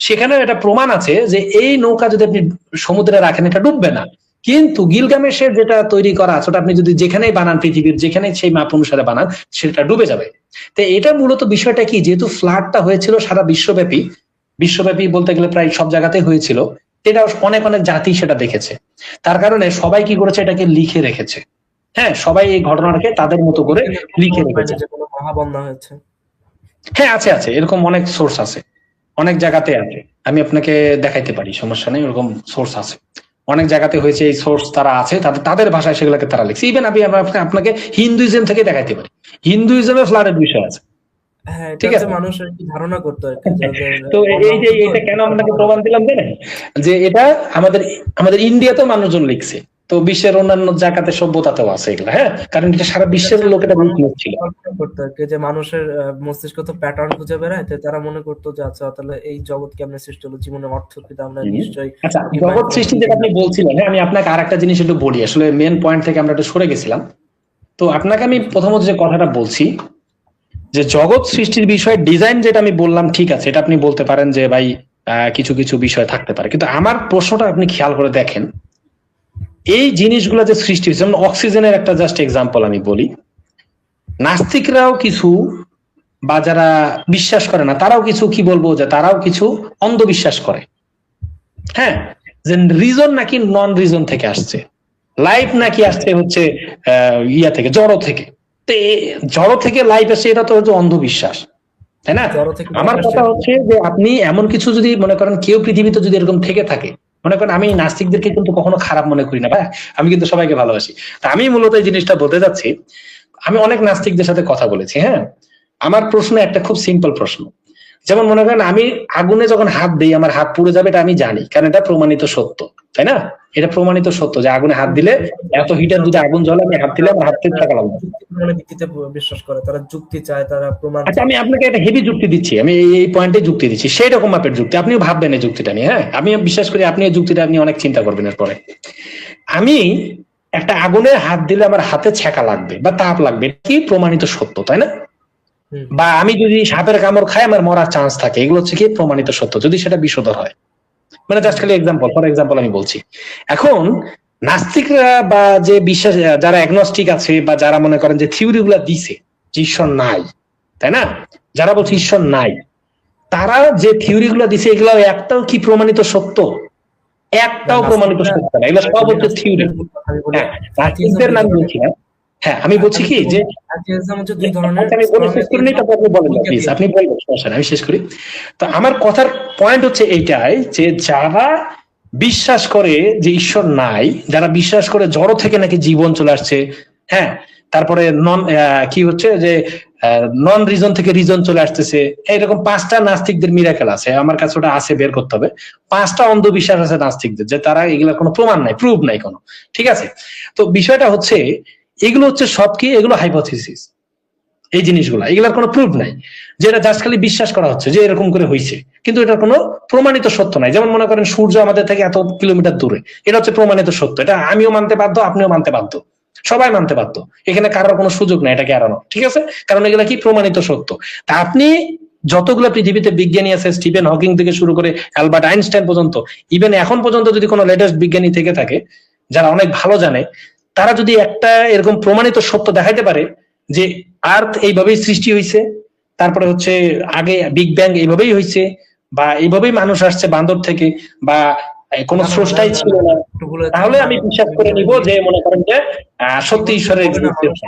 সেখানে এটা প্রমাণ আছে যে এই নৌকা যদি আপনি সমুদ্রে রাখেন এটা ডুববে না। কিন্তু গিলগামেশের যেটা তৈরি করা আছে, ওটা আপনি যদি যেখানেই বানান, পৃথিবীর যেখানে সেই মাপ অনুসারে বানান, সেটা ডুবে যাবে। তো এটা মূলত বিষয়টা কি, যেহেতু ফ্লাডটা হয়েছিল সারা বিশ্বব্যাপী বলতে গেলে প্রায় সব জায়গাতেই হয়েছিল, এটা অনেক অনেক জাতি সেটা দেখেছে, তার কারণে সবাই কি করেছে, এটাকে লিখে রেখেছে। হ্যাঁ, সবাই এই ঘটনাটাকে তাদের মতো করে লিখে রেখেছে। মহাবন্যা হয়েছে, হ্যাঁ, আছে আছে, এরকম অনেক সোর্স আছে, অনেক জায়গাতে আছে। আমি আপনাকে দেখাইতে পারি, সমস্যা নেই, এরকম সোর্স আছে অনেক জায়গাতে হয়েছে। এই সোর্স তারা আছে, তাদের তাদের ভাষায় সেগুলোকে তারা লিখছে। ইভেন আমি আপনাকে হিন্দুইজম থেকে দেখাইতে পারি, হিন্দুইজমে ফ্লাডের বিষয় আছে, হ্যাঁ, এটা ঠিক হচ্ছে আছে। মানুষ আর কি ধারণা করতো আর কি যে ওদের তো বন্যা এই যে হতো তো এটা কেন এটা আপনাকে ধারণা প্রমাণ করতো। দিলাম জানেন, যে এটা আমাদের আমাদের ইন্ডিয়াতেও মানুষজন লিখছে, তো বিশ্বের অন্যান্য জায়গাতে সভ্যতাতেও আছে এগুলা, হ্যাঁ, কারণ এটা সারা এটা বিশ্বের হচ্ছে লোক এটা মানুষ উইটনেস ছিল। কল্পনা করতো আর কি যে মানুষের মস্তিষ্ক তো প্যাটার্ন খুঁজে বেড়ায়, তো তারা মনে করতো যে আচ্ছা তাহলে এই জগৎ কেমনে সৃষ্টি হলো, জীবনের অর্থ কি, তা আমরা হুম। নিশ্চয়ই আচ্ছা, ডিভাইন জগৎ কোনো সৃষ্টি যেটা বিজনেস। আপনি বলছিলেন, হ্যাঁ, আমি আপনাকে আর একটা জিনিস একটু বলি, আসলে মেন পয়েন্ট থেকে আমরা একটু সরে গেছিলাম। তো আপনাকে আমি প্রথমত যে কথাটা বলছি, যে জগৎ সৃষ্টির বিষয়ে ডিজাইন যেটা আমি বললাম, ঠিক আছে, এটা আপনি বলতে পারেন যে ভাই কিছু কিছু বিষয় থাকতে পারে, কিন্তু আমার প্রশ্নটা আপনি খেয়াল করে দেখেন, এই জিনিসগুলো যে সৃষ্টি হয়েছে, যেমন অক্সিজেনের একটা জাস্ট এক্সাম্পল আমি বলি, নাস্তিকরাও কিছু, বা যারা বিশ্বাস করে না তারাও কিছু, কি বলবো, যে তারাও কিছু অন্ধবিশ্বাস করে, হ্যাঁ, যে রিজন নাকি নন রিজন থেকে আসছে, লাইফ নাকি আসছে হচ্ছে ইয়া থেকে, জড় থেকে। তো জড় থেকে লাইফ আসছে, এটা তো হচ্ছে অন্ধবিশ্বাস, তাই না? জড় থেকে আমার লাইফ আসছে। কথা হচ্ছে যে আপনি এমন কিছু যদি মনে করেন, কেউ পৃথিবীতে যদি এরকম থেকে থাকে, মনে করেন, আমি নাস্তিকদেরকে কিন্তু কখনো খারাপ মনে করি না ভাই, আমি কিন্তু সবাইকে ভালোবাসি। তা আমি মূলত এই জিনিসটা বলতে যাচ্ছি, আমি অনেক নাস্তিকদের সাথে কথা বলেছি, হ্যাঁ, আমার প্রশ্ন একটা খুব সিম্পল প্রশ্ন, যেমন মনে করেন আমি আগুনে যখন হাত দিই আমার হাত পুড়ে যাবে, এটা আমি জানি, কারণ এটা প্রমাণিত সত্য, তাই না? এটা প্রমাণিত সত্য যে আগুনে হাত দিলে, এত হিটার যদি আগুন জ্বলে, আমি হাত দিলে আমার হাত থেকে টাকা লাগবে। যুক্তি প্রমাণের ভিত্তিতে বিশ্বাস করে, তারা যুক্তি চায়, তারা প্রমাণ আচ্ছা, চায়। আমি আপনাকে একটা হেভি যুক্তি দিচ্ছি, আমি এই পয়েন্টে যুক্তি দিচ্ছি, সেই রকম মাপের যুক্তি, আপনিও ভাববেন এই যুক্তিটা নিয়ে, হ্যাঁ, আমি বিশ্বাস করি আপনি এই যুক্তিটা নিয়ে অনেক চিন্তা করবেন এরপরে। আমি একটা আগুনে হাত দিলে আমার হাতে ছ্যাঁকা লাগবে বা তাপ লাগবে, কি প্রমাণিত সত্য, তাই না? হুম। বা আমি যদি সাপের কামড় খাই আমার মরার চান্স থাকে, এগুলো হচ্ছে কি প্রমাণিত সত্য, যদি সেটা বিষধর হয়। মানে জাস্ট খালি এক্সাম্পল, ফর এক্সাম্পল আমি বলছি। এখন নাস্তিকরা বা যে বিশ্বাস, যারা অ্যাগনস্টিক আছে, বা যারা মনে করেন যে থিওরি গুলা দিছে যে ঈশ্বর নাই, তাই না, যারা বলছে ঈশ্বর নাই, তারা যে থিওরি গুলা দিছে এগুলো একটাও কি প্রমাণিত সত্য? একটাও প্রমাণিত সত্য না, এগুলো সব হচ্ছে থিওরি। আমি বলি হ্যাঁ, অ্যাথিইজম নাস্তিকদের দুই নাম ধরনের। বলছি না, হ্যাঁ, আমি বলছি কি যে, অ্যাথিইজম হচ্ছে দুই ধরনের, আচ্ছা, আমি বলে স্ট্রং শেষ করে নিই, অ্যাথিইজম, তারপর আপনি বলেন না উইক প্লিজ, আপনি অ্যাথিইজম। বলবেন, সমস্যা নেই, আমি শেষ করি। তো আমার কথার পয়েন্ট হচ্ছে এইটাই, যে যারা বিশ্বাস করে যে ঈশ্বর নাই, যারা বিশ্বাস করে জড় থেকে নাকি জীবন চলে আসছে, হ্যাঁ, তারপরে নন কি হচ্ছে যে নন রিজন থেকে রিজন চলে আসতেছে, এইরকম 5টা নাস্তিকদের মিরাকেল আছে, আমার কাছে ওটা আছে, বের করতে হবে। 5টা অন্ধবিশ্বাস আছে নাস্তিকদের, যে তারা এগুলোর কোনো প্রমাণ নাই, প্রুফ নাই কোনো, ঠিক আছে। তো বিষয়টা হচ্ছে, এগুলো হচ্ছে সব কি, এগুলো হাইপোথিসিস, এই জিনিসগুলো, এগুলোর কোনো প্রুফ নাই, যেটা জাস্ট খালি বিশ্বাস করা হচ্ছে যে এরকম করে হয়েছে, কিন্তু এটার কোনো প্রমাণিত সত্য নাই। যেমন মনে করেন সূর্য আমাদের থেকে এত কিলোমিটার দূরে, এটা হচ্ছে প্রমাণিত সত্য, এটা আমিও মানতে বাধ্য, আপনিও মানতে বাধ্য, সবাই মানতে বাধ্য, এখানে কারোর কোনো সুযোগ নাই এটাকে এড়ানো, ঠিক আছে, কারণ এগুলা কি প্রমাণিত সত্য। তা আপনি যতগুলো পৃথিবীতে বিজ্ঞানী আছে, স্টিফেন হকিং থেকে শুরু করে অ্যালবার্ট আইনস্টাইন পর্যন্ত, ইভেন এখন পর্যন্ত যদি কোনো লেটেস্ট বিজ্ঞানী থেকে থাকে যারা অনেক ভালো জানে, তারা যদি একটা এরকম প্রমাণিত সত্য দেখাইতে পারে যে আর্থ এইভাবেই সৃষ্টি হয়েছে, তারপরে হচ্ছে আগে বিগ ব্যাং এইভাবেই হয়েছে, বা এইভাবেই মানুষ আসছে বান্দর থেকে, বা কোনো স্রষ্টাই ছিল না, তাহলে আমি বিশ্বাস করে নিব যে মনে করেন যে সত্যি ঈশ্বরের existence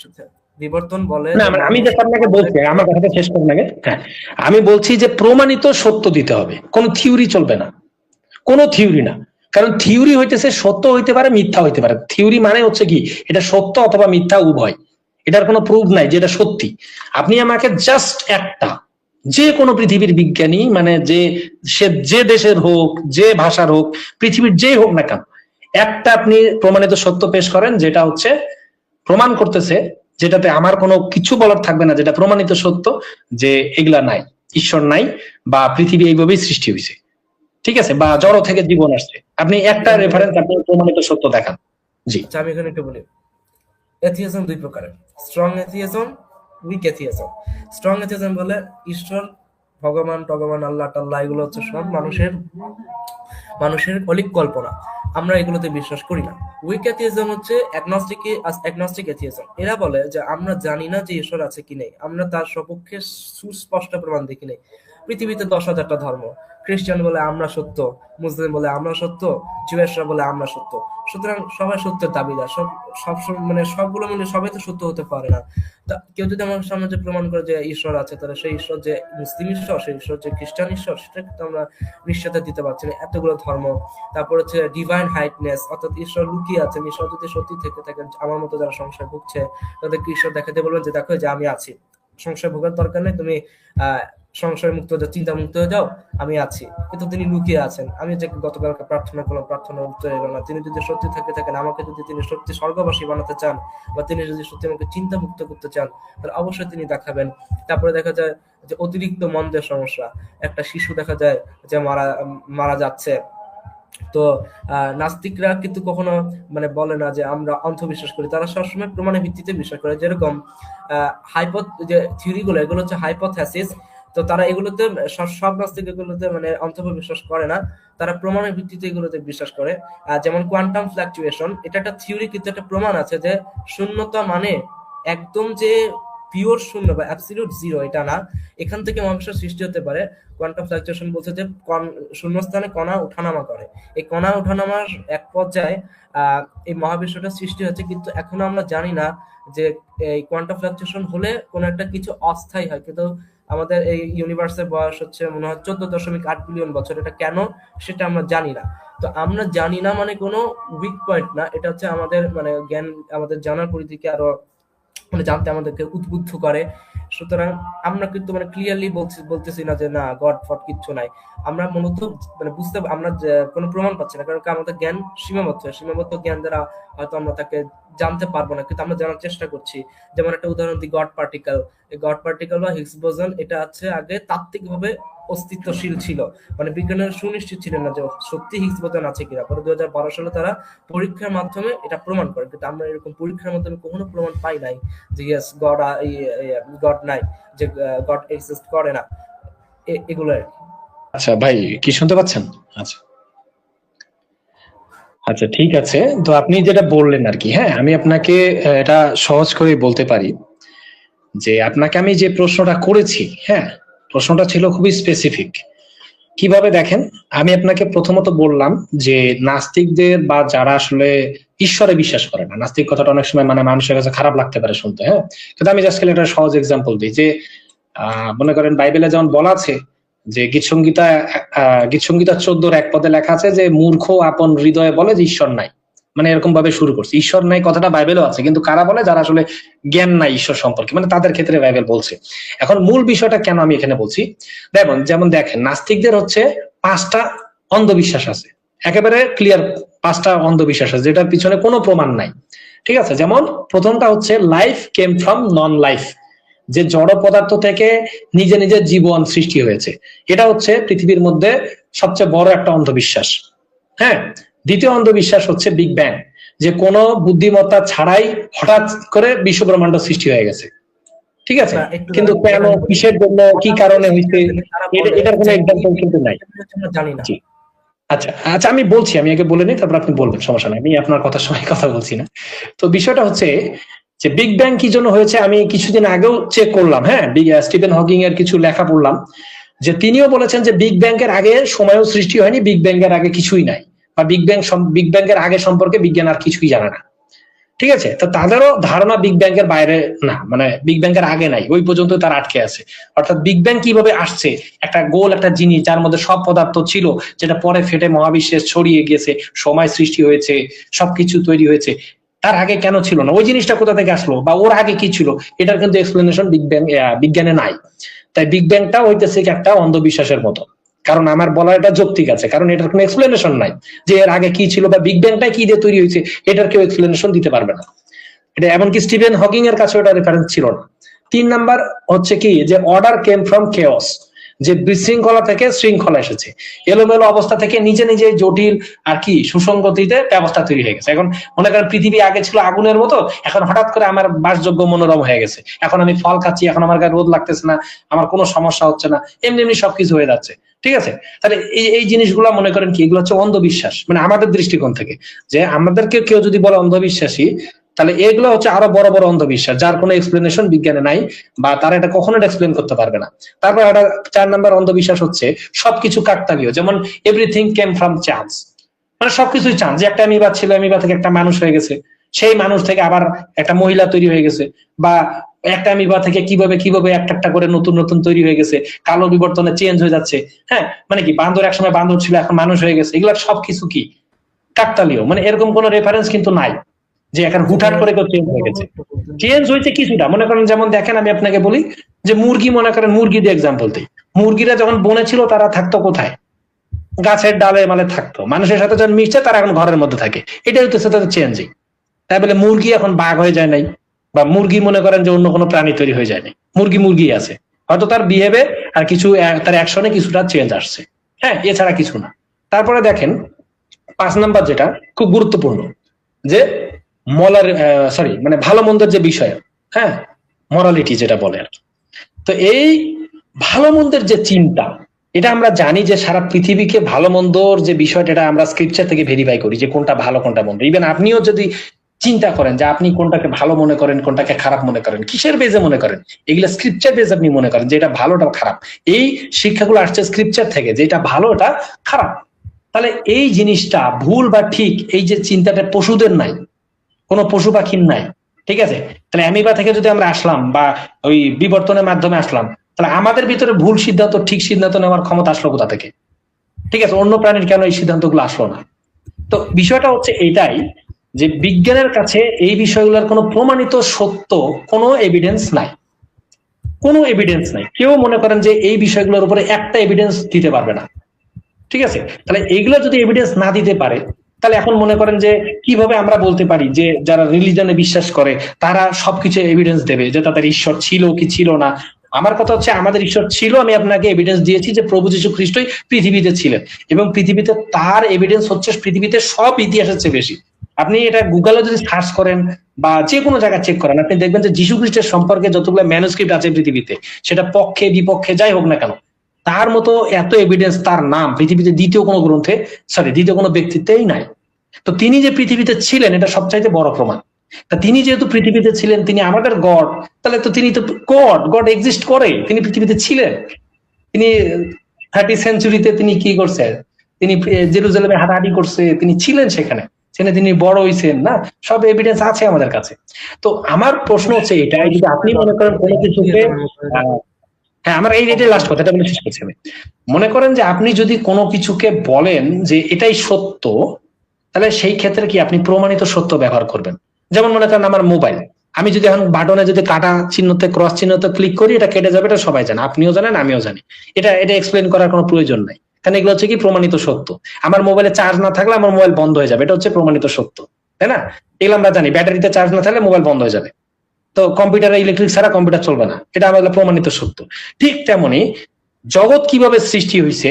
আছে। বিবর্তন বলে না, যে মানে আমি মানুষ যেটা আপনাকে বলছি, আমার কথাটা শেষ করুন আগে, হ্যাঁ, আমি বলছি যে প্রমাণিত সত্য দিতে হবে, কোনো থিওরি চলবে না, কোনো থিওরি না, কারণ থিওরি হইতেছে সত্য হইতে পারে, মিথ্যা হইতে পারে, থিওরি মানে হচ্ছে কি, এটা সত্য অথবা মিথ্যা উভয়, এটার কোনো প্রুফ নাই যে এটা সত্যি। আপনি আমাকে জাস্ট একটা, যে কোনো পৃথিবীর বিজ্ঞানী, মানে যে সে যে দেশের হোক, যে ভাষার হোক, পৃথিবীর যে হোক না কেন, একটা আপনি প্রমাণিত সত্য পেশ করেন, যেটা হচ্ছে প্রমাণ করতেছে, যেটাতে আমার কোনো কিছু বলার থাকবে না, যেটা প্রমাণিত সত্য, যে এগুলা নাই, ঈশ্বর নাই, বা পৃথিবী এইভাবেই সৃষ্টি হয়েছে, ঠিক আছে, বা জড় থেকে জীবন আসছে, আপনি একটা রেফারেন্স, আপনি প্রমাণিত সত্য দেখান। জি। আচ্ছা, আমি এখানে একটু বলি, এথিইজম দুই প্রকারের, স্ট্রং এথিইজম, উইক এথিইজম। স্ট্রং এথিইজম বলে ঈশ্বর, ভগবান টগবান, আল্লাহ টাল্লাহ, এগুলো হচ্ছে সব মানুষের অলিক কল্পনা, আমরা এগুলোতে বিশ্বাস করি না। উইক এথিইজম হচ্ছে অ্যাগনস্টিক এথিইজম। এরা বলে যে আমরা জানি না যে ঈশ্বর আছে কি নেই, আমরা তার সপক্ষে সুস্পষ্ট প্রমাণ দেখি নেই। পৃথিবীতে 10,000টা ধর্ম, খ্রিস্টান বলে আমরা সত্য, মুসলিম বলে আমরা সত্য, জুয়েশরা বলে আমরা সত্য। সুতরাং সবাই সত্যের দাবিদার, সব মানে সবগুলো মিলে সবাই তো সত্য হতে পারে না। তা কেউ যদি আমার সামনে যে প্রমাণ করে যে ঈশ্বর আছে, তাহলে সেই ঈশ্বর যে মুসলিম ঈশ্বর, সেই ঈশ্বর যে খ্রিস্টান ঈশ্বর, সেটা কিন্তু আমরা নিশ্চয়তা দিতে পারছি না। এতগুলো ধর্ম, তারপর হচ্ছে ডিভাইন হাইটনেস, অর্থাৎ ঈশ্বর লুকিয়ে আছেন। ঈশ্বর যদি সত্যি থেকে থাকেন, আমার মতো যারা সংশয় ভুগছে তাদেরকে ঈশ্বর দেখাতে বলবেন যে দেখো যে আমি আছি, সংশয় ভোগার দরকার নেই, তুমি সংশয় মুক্ত হয়ে যাও, চিন্তা মুক্ত হয়ে যাও, আমি আছি। কিন্তু তিনি লুকিয়ে আছেন। আমি যে গতকালকে প্রার্থনা করলাম, প্রার্থনার উত্তর এলো না। তিনি যদি সত্যি থাকেন, আমাকে যদি তিনি সত্যি স্বর্গবাসী বানাতে চান, বা তিনি যদি সত্যি আমাকে চিন্তা মুক্ত করতে চান, তাহলে অবশ্যই তিনি দেখাবেন। তারপরে দেখা যায় যে অতিরিক্ত মন্দের সমস্যা, একটা শিশু দেখা যায় যে মারা যাচ্ছে। তো নাস্তিকরা কিন্তু কখনো মানে বলে না যে আমরা অন্ধবিশ্বাস করি, তারা সবসময় প্রমাণের ভিত্তিতে বিশ্বাস করে। যেরকম যে থিওরি গুলো, এগুলো হচ্ছে হাইপোথেসিস। তো তারা এগুলোতে সব নাস্তিক এগুলোতে মানে অন্ধবিশ্বাস করে না, তারা প্রমাণের ভিত্তিতে এগুলোতে বিশ্বাস করে। যেমন কোয়ান্টাম ফ্লাকচুয়েশন, এটা একটা থিওরি, কিন্তু একটা প্রমাণ আছে যে শূন্যতা মানে একদম যে পিওর শূন্য বা অ্যাবসলিউট জিরো এটা না, এখান থেকে মহাবিশ্বের সৃষ্টি হতে পারে। কোয়ান্টাম ফ্লাকচুয়েশন বলছে যে শূন্যস্থানে কণা ওঠানামা করে, এই কণা ওঠানামার এক পর্যায়ে এই মহাবিশ্বটা সৃষ্টি হচ্ছে। কিন্তু এখনো আমরা জানি না যে এই কোয়ান্টাম ফ্লাকচুয়েশন হলে কোনো একটা কিছু অস্থায়ী হয়, কিন্তু আমাদের এই ইউনিভার্সের বয়স হচ্ছে মনে হয় 14.8 বিলিয়ন বছর। এটা কেন সেটা আমরা জানি না। তো আমরা জানি না মানে কোনো উইক পয়েন্ট না, এটা হচ্ছে আমাদের মানে জ্ঞান, আমাদের জানার পরিধিকে আরো মানে জানতে আমাদেরকে উদ্বুদ্ধ করে। সুতরাং আমরা কিন্তু মানে ক্লিয়ারলি বলতেছি না যে না গড ফট কিচ্ছু নাই। আমরা মূলত মানে আমরা কোনো প্রমাণ পাচ্ছি না, কারণ আমাদের জ্ঞান সীমাবদ্ধ জ্ঞান দ্বারা হয়তো আমরা তাকে জানতে পারবো না, কিন্তু আমরা জানার চেষ্টা করছি। যেমন একটা উদাহরণ দিই, গড পার্টিকেল। এই গড পার্টিকেল বা হিগস বোসন, এটা হচ্ছে আগে তাত্ত্বিকভাবে অস্তিত্বশীল ছিল, মানে বিজ্ঞানীরা সুনিশ্চিত ছিলেন না যে সত্যি হিগস বোসন আছে কিনা। পরে 2012 সালে তারা পরীক্ষার মাধ্যমে এটা প্রমাণ করে, কিন্তু আমরা এরকম পরীক্ষার মাধ্যমে কখনো প্রমাণ পাই নাই যে ইয়েস গড নাই, যে গড এক্সিস্ট করে না, এগুলো। আচ্ছা ভাই, কি শুনতে পাচ্ছেন? আচ্ছা আচ্ছা, ঠিক আছে। তো আপনি যেটা বললেন আর কি, হ্যাঁ, আমি আপনাকে এটা সহজ করে বলতে পারি যে আপনাকে আমি যে প্রশ্নটা করেছি, হ্যাঁ, প্রশ্নটা ছিল খুবই স্পেসিফিক। কিভাবে দেখেন, আমি আপনাকে প্রথমত বললাম যে নাস্তিকদের বা যারা আসলে ঈশ্বরে বিশ্বাস করে না, নাস্তিক কথাটা অনেক সময় মানে মানুষের কাছে খারাপ লাগতে পারে শুনতে, হ্যাঁ, কিন্তু আমি জাস্ট একটা সহজ এক্সাম্পল দিই যে মনে করেন বাইবেলে যেমন বলা আছে যে গীতসংগীতা 14 এক পদে লেখা আছে যে মূর্খ আপন হৃদয়ে বলে যে ঈশ্বর নাই, মানে এরকম ভাবে শুরু করছে। ঈশ্বর নাই কথাটা বাইবেলও আছে, কিন্তু কারা বলে? যারা আসলে জ্ঞান নাই ঈশ্বর সম্পর্কে, মানে তাদের ক্ষেত্রে বাইবেল বলছে। এখন মূল বিষয়টা কেন আমি এখানে বলছি, যেমন দেখেন, নাস্তিকদের হচ্ছে 5টা অন্ধবিশ্বাস আছে, একেবারে ক্লিয়ার 5টা অন্ধবিশ্বাস আছে যেটার পিছনে কোনো প্রমাণ নাই, ঠিক আছে? যেমন প্রথমটা হচ্ছে life came from non life, যে জড় পদার্থ থেকে নিজে নিজে জীবন সৃষ্টি হয়েছে। এটা হচ্ছে পৃথিবীর মধ্যে সবচেয়ে বড় একটা অন্ধবিশ্বাস, হ্যাঁ। দ্বিতীয় অন্ধবিশ্বাস হচ্ছে বিগ ব্যাং, যে কোনো বুদ্ধিমত্তা ছাড়াই হঠাৎ করে বিশ্ব ব্রহ্মাণ্ড সৃষ্টি হয়ে গেছে, ঠিক আছে? কিন্তু কেন, কিসের জন্য, কি কারণে হয়েছে, এটার কোনো এক্সাম্পল কিন্তু নাই, জানি না। আচ্ছা আচ্ছা, আমি বলছি, আমি আগে বলে নিই, তারপর আপনি বলবেন, সমস্যা নাই, আমি আপনার কথার সময় কথা বলছি না। তো বিষয়টা হচ্ছে যে বিগ ব্যাং কি জন্য হয়েছে, আমি কিছুদিন আগেও চেক করলাম, হ্যাঁ, স্টিফেন হকিং এর কিছু লেখা পড়লাম, যে তিনিও বলেছেন যে বিগ ব্যাং এর আগে সময়ও সৃষ্টি হয়নি, বিগ ব্যাং এর আগে কিছুই নাই, বা বিগ ব্যাং এর আগে সম্পর্কে বিজ্ঞান আর কিছুই জানে না, ঠিক আছে? তো তাদেরও ধারণা বিগ ব্যাং এর বাইরে না, মানে বিগ ব্যাং এর আগে নাই, ওই পর্যন্ত তার আটকে আছে। অর্থাৎ বিগ ব্যাং কিভাবে আসছে, একটা গোল একটা জিনিস যার মধ্যে সব পদার্থ ছিল, যেটা পরে ফেটে মহাবিশ্বে ছড়িয়ে গিয়েছে, সময় সৃষ্টি হয়েছে, সবকিছু তৈরি হয়েছে, তার আগে কেন ছিল না, ওই জিনিসটা কোথা থেকে আসলো, বা ওর আগে কি ছিল, এটার কিন্তু এক্সপ্লেনেশন বিজ্ঞানে নাই। তাই বিগ ব্যাংটা হইতেছে একটা অন্ধবিশ্বাসের মতো। কারণ আমার বলা এটা যৌক্তিক আছে, কারণ এটার কোনো এক্সপ্লেনেশন নাই যে এর আগে কি ছিল, বা বিগ ব্যাংটা কি দিয়ে তৈরি হয়েছে, এটার কেউ এক্সপ্লেনেশন দিতে পারবে না। এটা এমনকি স্টিফেন হকিং এর কাছে এটা রেফারেন্স ছিল না। 3 নাম্বার হচ্ছে কি, যে অর্ডার কেম ফ্রম কেওস, যে বিশৃঙ্খলা থেকে শৃঙ্খলা এসেছে, এলোমেলো অবস্থা থেকে নিজে নিজে জটিল আর কি সুসংগতিতে ব্যবস্থা তৈরি হয়ে গেছে। এখন মনে করেন পৃথিবী আগে ছিল আগুনের মতো, এখন হঠাৎ করে আমার বাসযোগ্য মনোরম হয়ে গেছে, এখন আমি ফল খাচ্ছি, এখন আমার গায়ে রোদ লাগতেছে না, আমার কোনো সমস্যা হচ্ছে না, এমনি এমনি সবকিছু হয়ে যাচ্ছে, ঠিক আছে? তাহলে এই জিনিসগুলো মনে করেন কি, এগুলো হচ্ছে অন্ধবিশ্বাস, মানে আমাদের দৃষ্টিকোণ থেকে। যে আমাদেরকে কেউ যদি বলে অন্ধবিশ্বাসী, তাহলে এগুলো হচ্ছে আরো বড় বড় অন্ধবিশ্বাস, যার কোনো এক্সপ্লেনেশন বিজ্ঞানে নাই, বা তারা এটা কখনো এক্সপ্লেন করতে পারবে না। তারপর একটা 4 নাম্বার অন্ধবিশ্বাস হচ্ছে সবকিছু কাকতালীয়, যেমন এভরিথিং কেম ফ্রম চান্স, মানে সবকিছুই চান্স, যে একটা অ্যামিবা ছিল, অ্যামিবা থেকে একটা মানুষ হয়ে গেছে, সেই মানুষ থেকে আবার একটা মহিলা তৈরি হয়ে গেছে, বা একটা অ্যামিবা থেকে কিভাবে কিভাবে একটা একটা করে নতুন নতুন তৈরি হয়ে গেছে, কালো বিবর্তনে চেঞ্জ হয়ে যাচ্ছে। হ্যাঁ, মানে কি বান্দর একসময় বান্দর ছিল, এখন মানুষ হয়ে গেছে, এগুলো সবকিছু কি কাকতালীয়, মানে এরকম কোনো রেফারেন্স কিন্তু নাই যে এখন হুটহাট করে কেউ চেঞ্জ হয়ে গেছে। চেঞ্জ হয়েছে কিছুটা, মনে করেন যেমন দেখেন আমি আপনাকে বলি যে মুরগি, মনে করেন মুরগি দিয়ে এক্সাম্পল দিই, মুরগিরা যখন বনে ছিল তারা থাকতো কোথায়? গাছের ডালে মানে থাকতো, মানুষের সাথে যখন মিশছে তারা এখন ঘরের মধ্যে থাকে, এটাই হচ্ছে তাদের চেঞ্জিং। তাই বলে মুরগি এখন বাঘ হয়ে যায় নাই, বা মুরগি মনে করেন যে অন্য কোনো প্রাণী তৈরি হয়ে যায় নাই, মুরগি মুরগি আছে, হয়তো তার বিহেভে আর কিছু তার অ্যাকশনে কিছুটা চেঞ্জ আসছে, হ্যাঁ, এছাড়া কিছু না। তারপরে দেখেন 5 নাম্বার যেটা খুব গুরুত্বপূর্ণ, যে মানে ভালো মন্দের যে বিষয়, হ্যাঁ, মরালিটি যেটা বলে আর কি। তো এই ভালো মন্দের যে চিন্তা, এটা আমরা জানি যে সারা পৃথিবীকে ভালো মন্দর যে বিষয়টা, এটা আমরা স্ক্রিপচার থেকে ভেরিফাই করি যে কোনটা ভালো কোনটা মন্দ। ইভেন আপনিও যদি চিন্তা করেন যে আপনি কোনটাকে ভালো মনে করেন কোনটাকে খারাপ মনে করেন, কিসের বেজে মনে করেন? এগুলো স্ক্রিপচার বেজ আপনি মনে করেন যে এটা ভালোটা খারাপ। এই শিক্ষাগুলো আসছে স্ক্রিপচার থেকে, যে এটা ভালো এটা খারাপ। তাহলে এই জিনিসটা ভুল বা ঠিক, এই যে চিন্তাটা পশুদের নাই, কোনো পশু পাখির নাই, ঠিক আছে? তাহলে অ্যামিবা থেকে যদি আমরা আসলাম বা ওই বিবর্তনের মাধ্যমে আসলাম, তাহলে আমাদের ভিতরে ভুল সিদ্ধান্ত ঠিক সিদ্ধান্ত নেওয়ার ক্ষমতা আসলো কোথা থেকে? ঠিক আছে, অন্য প্রাণীর কেন এই সিদ্ধান্তগুলো আসলো না? তো বিষয়টা হচ্ছে এইটাই, যে বিজ্ঞানের কাছে এই বিষয়গুলোর কোনো প্রমাণিত সত্য কোনো এভিডেন্স নাই, কোনো এভিডেন্স নাই। কেউ মনে করেন যে এই বিষয়গুলোর উপরে একটা এভিডেন্স দিতে পারবে না, ঠিক আছে? তাহলে এইগুলো যদি এভিডেন্স না দিতে পারে, তাহলে এখন মনে করেন যে কিভাবে আমরা বলতে পারি যে যারা রিলিজনে বিশ্বাস করে তারা সবকিছু এভিডেন্স দেবে যে তাদের ঈশ্বর ছিল কি ছিল না? আমার কথা হচ্ছে আমাদের ঈশ্বর ছিল, আমি আপনাকে এভিডেন্স দিয়েছি যে প্রভু যীশু খ্রিস্টই পৃথিবীতে ছিলেন, এবং পৃথিবীতে তার এভিডেন্স হচ্ছে পৃথিবীতে সব ইতিহাসের চেয়ে বেশি। আপনি এটা গুগলে যদি সার্চ করেন বা যে কোনো জায়গায় চেক করেন, আপনি দেখবেন যে যীশু খ্রিস্টের সম্পর্কে যতগুলো ম্যানুস্ক্রিপ্ট আছে পৃথিবীতে, সেটা পক্ষে বিপক্ষে যাই হোক না কেন, তার মতো এত এভিডেন্স, তার নাম পৃথিবীতে দ্বিতীয় কোনো ব্যক্তিত্বেই নাই। তো তিনি যে পৃথিবীতে ছিলেন এটা সবচাইতে বড় প্রমাণ। তা তিনি যেহেতু পৃথিবীতে ছিলেন, তিনি আমাদের গড, তাহলে তো তিনি তো গড এক্সিস্ট করে, তিনি পৃথিবীতে ছিলেন। তিনি 30 সেঞ্চুরিতে তিনি কি করছেন? তিনি জেরুজালেমে হাঁটাহাঁটি করছে, তিনি ছিলেন সেখানে, তিনি বড় হইছেন না, সব এভিডেন্স আছে আমাদের কাছে। তো আমার প্রশ্ন হচ্ছে এটাই, যদি আপনি মনে করেন কোনো কিছুকে হ্যাঁ, আমার এইটাই লাস্ট কথাটা বলে শেষ করছি আমি। মনে করেন যে আপনি যদি কোনো কিছুকে বলেন যে এটাই সত্য, তাহলে সেই ক্ষেত্রে কি আপনি প্রমাণিত সত্য ব্যবহার করবেন। যেমন মনে করেন আমার মোবাইল, আমি যদি এখন বাটনে যদি কাটা চিহ্নতে ক্রস চিহ্নতে ক্লিক করি, এটা কেটে যাবে, এটা সবাই জানে, আপনিও জানেন আমিও জানি, এটা এক্সপ্লেন করার কোনো প্রয়োজন নাই, কারণ এগুলো হচ্ছে কি প্রমাণিত সত্য। আমার মোবাইলে চার্জ না থাকলে আমার মোবাইল বন্ধ হয়ে যাবে, এটা হচ্ছে প্রমাণিত সত্য, তাই না? এগুলো আমরা জানি, ব্যাটারিতে চার্জ না থাকলে মোবাইল বন্ধ হয়ে যাবে, তো কম্পিউটারে ইলেকট্রিক ছাড়া কম্পিউটার চলবে না, এটা আমাদের প্রমাণিত সত্য। ঠিক তেমনি জগৎ কিভাবে সৃষ্টি হয়েছে,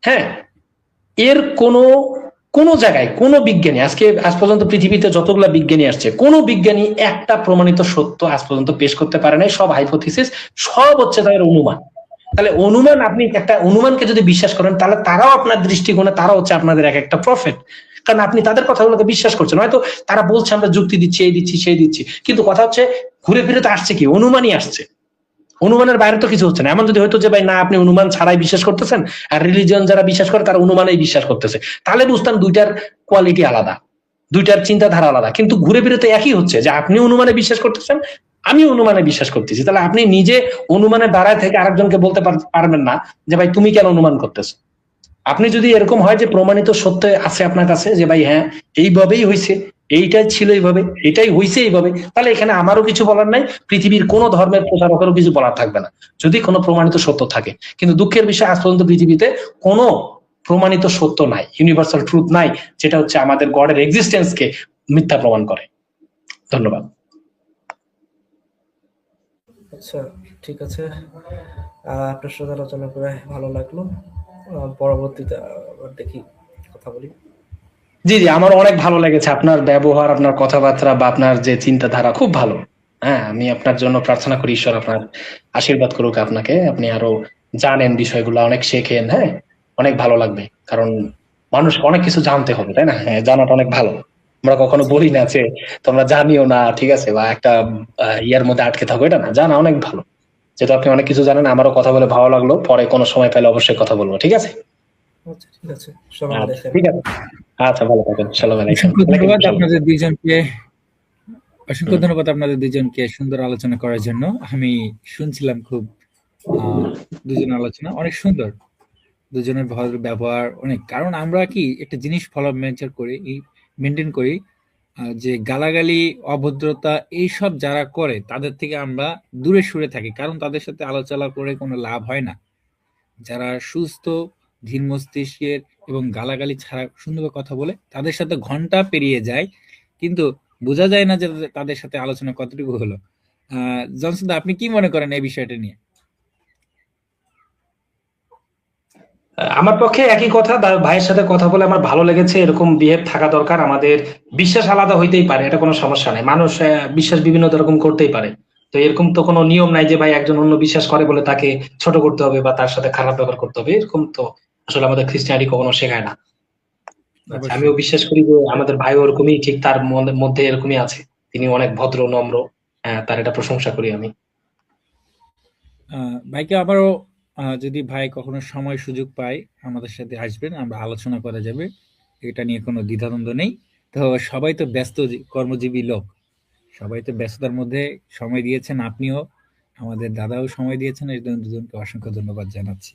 হ্যাঁ, এর কোন জায়গায় কোন বিজ্ঞানী আজ পর্যন্ত পৃথিবীতে যতগুলা বিজ্ঞানী আসছে, কোন বিজ্ঞানী একটা প্রমাণিত সত্য আজ পর্যন্ত পেশ করতে পারে নাই। সব হাইপোথিসিস, সব হচ্ছে তাদের অনুমান। তাহলে অনুমান, আপনি একটা অনুমানকে যদি বিশ্বাস করেন, তাহলে তারাও আপনার দৃষ্টিকোণে তারা হচ্ছে আপনাদের এক একটা প্রফেট, কারণ আপনি তাদের কথাগুলোকে বিশ্বাস করছেন। হয়তো তারা বলছে আমরা যুক্তি দিচ্ছি, এই দিচ্ছি সেই দিচ্ছি, কিন্তু কথা হচ্ছে ঘুরে ফিরে তো আসছে কি, অনুমানই আসছে, অনুমানের বাইরে তো কিছু হচ্ছে না। এমন যদি হয়তো যে ভাই না, আপনি অনুমান ছাড়াই বিশ্বাস করতেছেন, আর রিলিজিয়ন যারা বিশ্বাস করে তারা অনুমানেই বিশ্বাস করতেছে, তাহলে বুঝতাম দুইটার কোয়ালিটি আলাদা, দুইটার চিন্তাধারা আলাদা। কিন্তু ঘুরে ফিরে তো একই হচ্ছে, যে আপনি অনুমানে বিশ্বাস করতেছেন, আমি অনুমানে বিশ্বাস করতেছি। তাহলে আপনি নিজে অনুমানে দাঁড়ায় থেকে আরেকজনকে বলতে পারবেন না যে ভাই তুমি কেন অনুমান করতেছো। আপনি যদি এরকম হয় যে প্রমাণিত সত্য আছে আপনার কাছে, যে ভাই হ্যাঁ এইভাবেই হয়েছে, এইটাই ছিল এইভাবে, এটাই হয়েছে এইভাবে, তাহলে এখানে আমারও কিছু বলার নাই, পৃথিবীর কোনো ধর্মের প্রচারকেরও কিছু বলার থাকবে না, যদি কোনো প্রমাণিত সত্য থাকে। কিন্তু দুঃখের বিষয়, আজ পর্যন্ত পৃথিবীতে কোনো প্রমাণিত সত্য নাই, ইউনিভার্সাল ট্রুথ নাই, যেটা হচ্ছে আমাদের গডের এক্সিস্টেন্সকে মিথ্যা প্রমাণ করে। ধন্যবাদ। আচ্ছা, ঠিক আছে, আপনার সাথে আলোচনা করে ভালো লাগলো। পরবর্তীতে আবার দেখি কথা বলি। জি জি, আমার অনেক ভালো লেগেছে আপনার ব্যবহার, আপনার কথাবার্তা বা আপনার যে চিন্তাধারা, খুব ভালো। হ্যাঁ, আমি আপনার জন্য প্রার্থনা করি ঈশ্বর আপনার আশীর্বাদ করুক আপনাকে, আপনি আরো জানেন বিষয়গুলো, অনেক শেখেন। হ্যাঁ, অনেক ভালো লাগবে, কারণ মানুষ অনেক কিছু জানতে হবে, তাই না? হ্যাঁ, জানাটা অনেক ভালো। আমরা কখনো বলি না যে তোমরা জানিও না, ঠিক আছে, বা একটা ইয়ার মধ্যে আটকে থাকো, এটা না, জানা অনেক ভালো। যেহেতু আপনি অনেক কিছু জানেন, আমারও কথা বলে ভালো লাগলো, পরে কোনো সময় পেলে অবশ্যই কথা বলবো, ঠিক আছে? আচ্ছা, ঠিক আছে, সালাম আচ্ছা, আলাইকুম। ঠিক আছে, আচ্ছা, ভালো থাকেন, সালাম আলাইকুম। অসংখ্য ওয়ালাইকুম ধন্যবাদ আসসালাম। আপনাদের দুইজনকে, অসংখ্য হুম। ধন্যবাদ আপনাদের দুইজনকে সুন্দর আলোচনা করার জন্য। আমি শুনছিলাম খুব দুজনের আলোচনা অনেক সুন্দর, দুজনের ভদ্র ব্যবহার অনেক। কারণ আমরা কি একটা জিনিস ফলো মেনটেন করি, যে গালাগালি, অভদ্রতা এইসব যারা করে তাদের থেকে আমরা দূরে সরে থাকি, কারণ তাদের সাথে আলোচনা করে কোনো লাভ হয় না। যারা সুস্থ, ধীর মস্তিষ্কের এবং গালাগালি ছাড়া সুন্দরভাবে কথা বলে তাদের সাথে ঘন্টা পেরিয়ে যায়, কিন্তু বোঝা যায় না যে তাদের সাথে আলোচনা কতটুকু হলো। জনসন দা, আপনি কি মনে করেন এই বিষয়টা নিয়ে? আমার পক্ষে একই কথা, ভাইয়ের সাথে কথা বলে আমার ভালো লেগেছে। এরকম বিহেভ থাকা দরকার। আমাদের বিশ্বাস আলাদা হইতেই পারে, এটা কোনো সমস্যা নাই। মানুষ বিশ্বাস বিভিন্ন রকম করতেই পারে। তো এরকম তো কোনো নিয়ম নাই যে ভাই একজন অন্য বিশ্বাস করে বলে তাকে ছোট করতে হবে বা তার সাথে খারাপ ব্যবহার করতে হবে, এরকম তো আসলে আমাদের খ্রিস্টানিটি কখনো শেখায় না। আচ্ছা, অবশ্যই। আমিও বিশ্বাস করি যে আমাদের ভাই ওরকমই, ঠিক তার মধ্যে এরকমই আছে। তিনি অনেক ভদ্র, নম্র। তার এটা প্রশংসা করি আমি। ভাইকে আবারও, যদি ভাই কখনো সময় সুযোগ পায় আমাদের সাথে আসবেন, আমরা আলোচনা করা যাবে, এটা নিয়ে কোনো দ্বিধাদ্বন্দ্ব নেই। তো সবাই তো ব্যস্ত কর্মজীবী লোক, সবাই তো ব্যস্ততার মধ্যে সময় দিয়েছেন, আপনিও, আমাদের দাদাও সময় দিয়েছেন, এই জন্য দুজনকে অসংখ্য ধন্যবাদ জানাচ্ছি।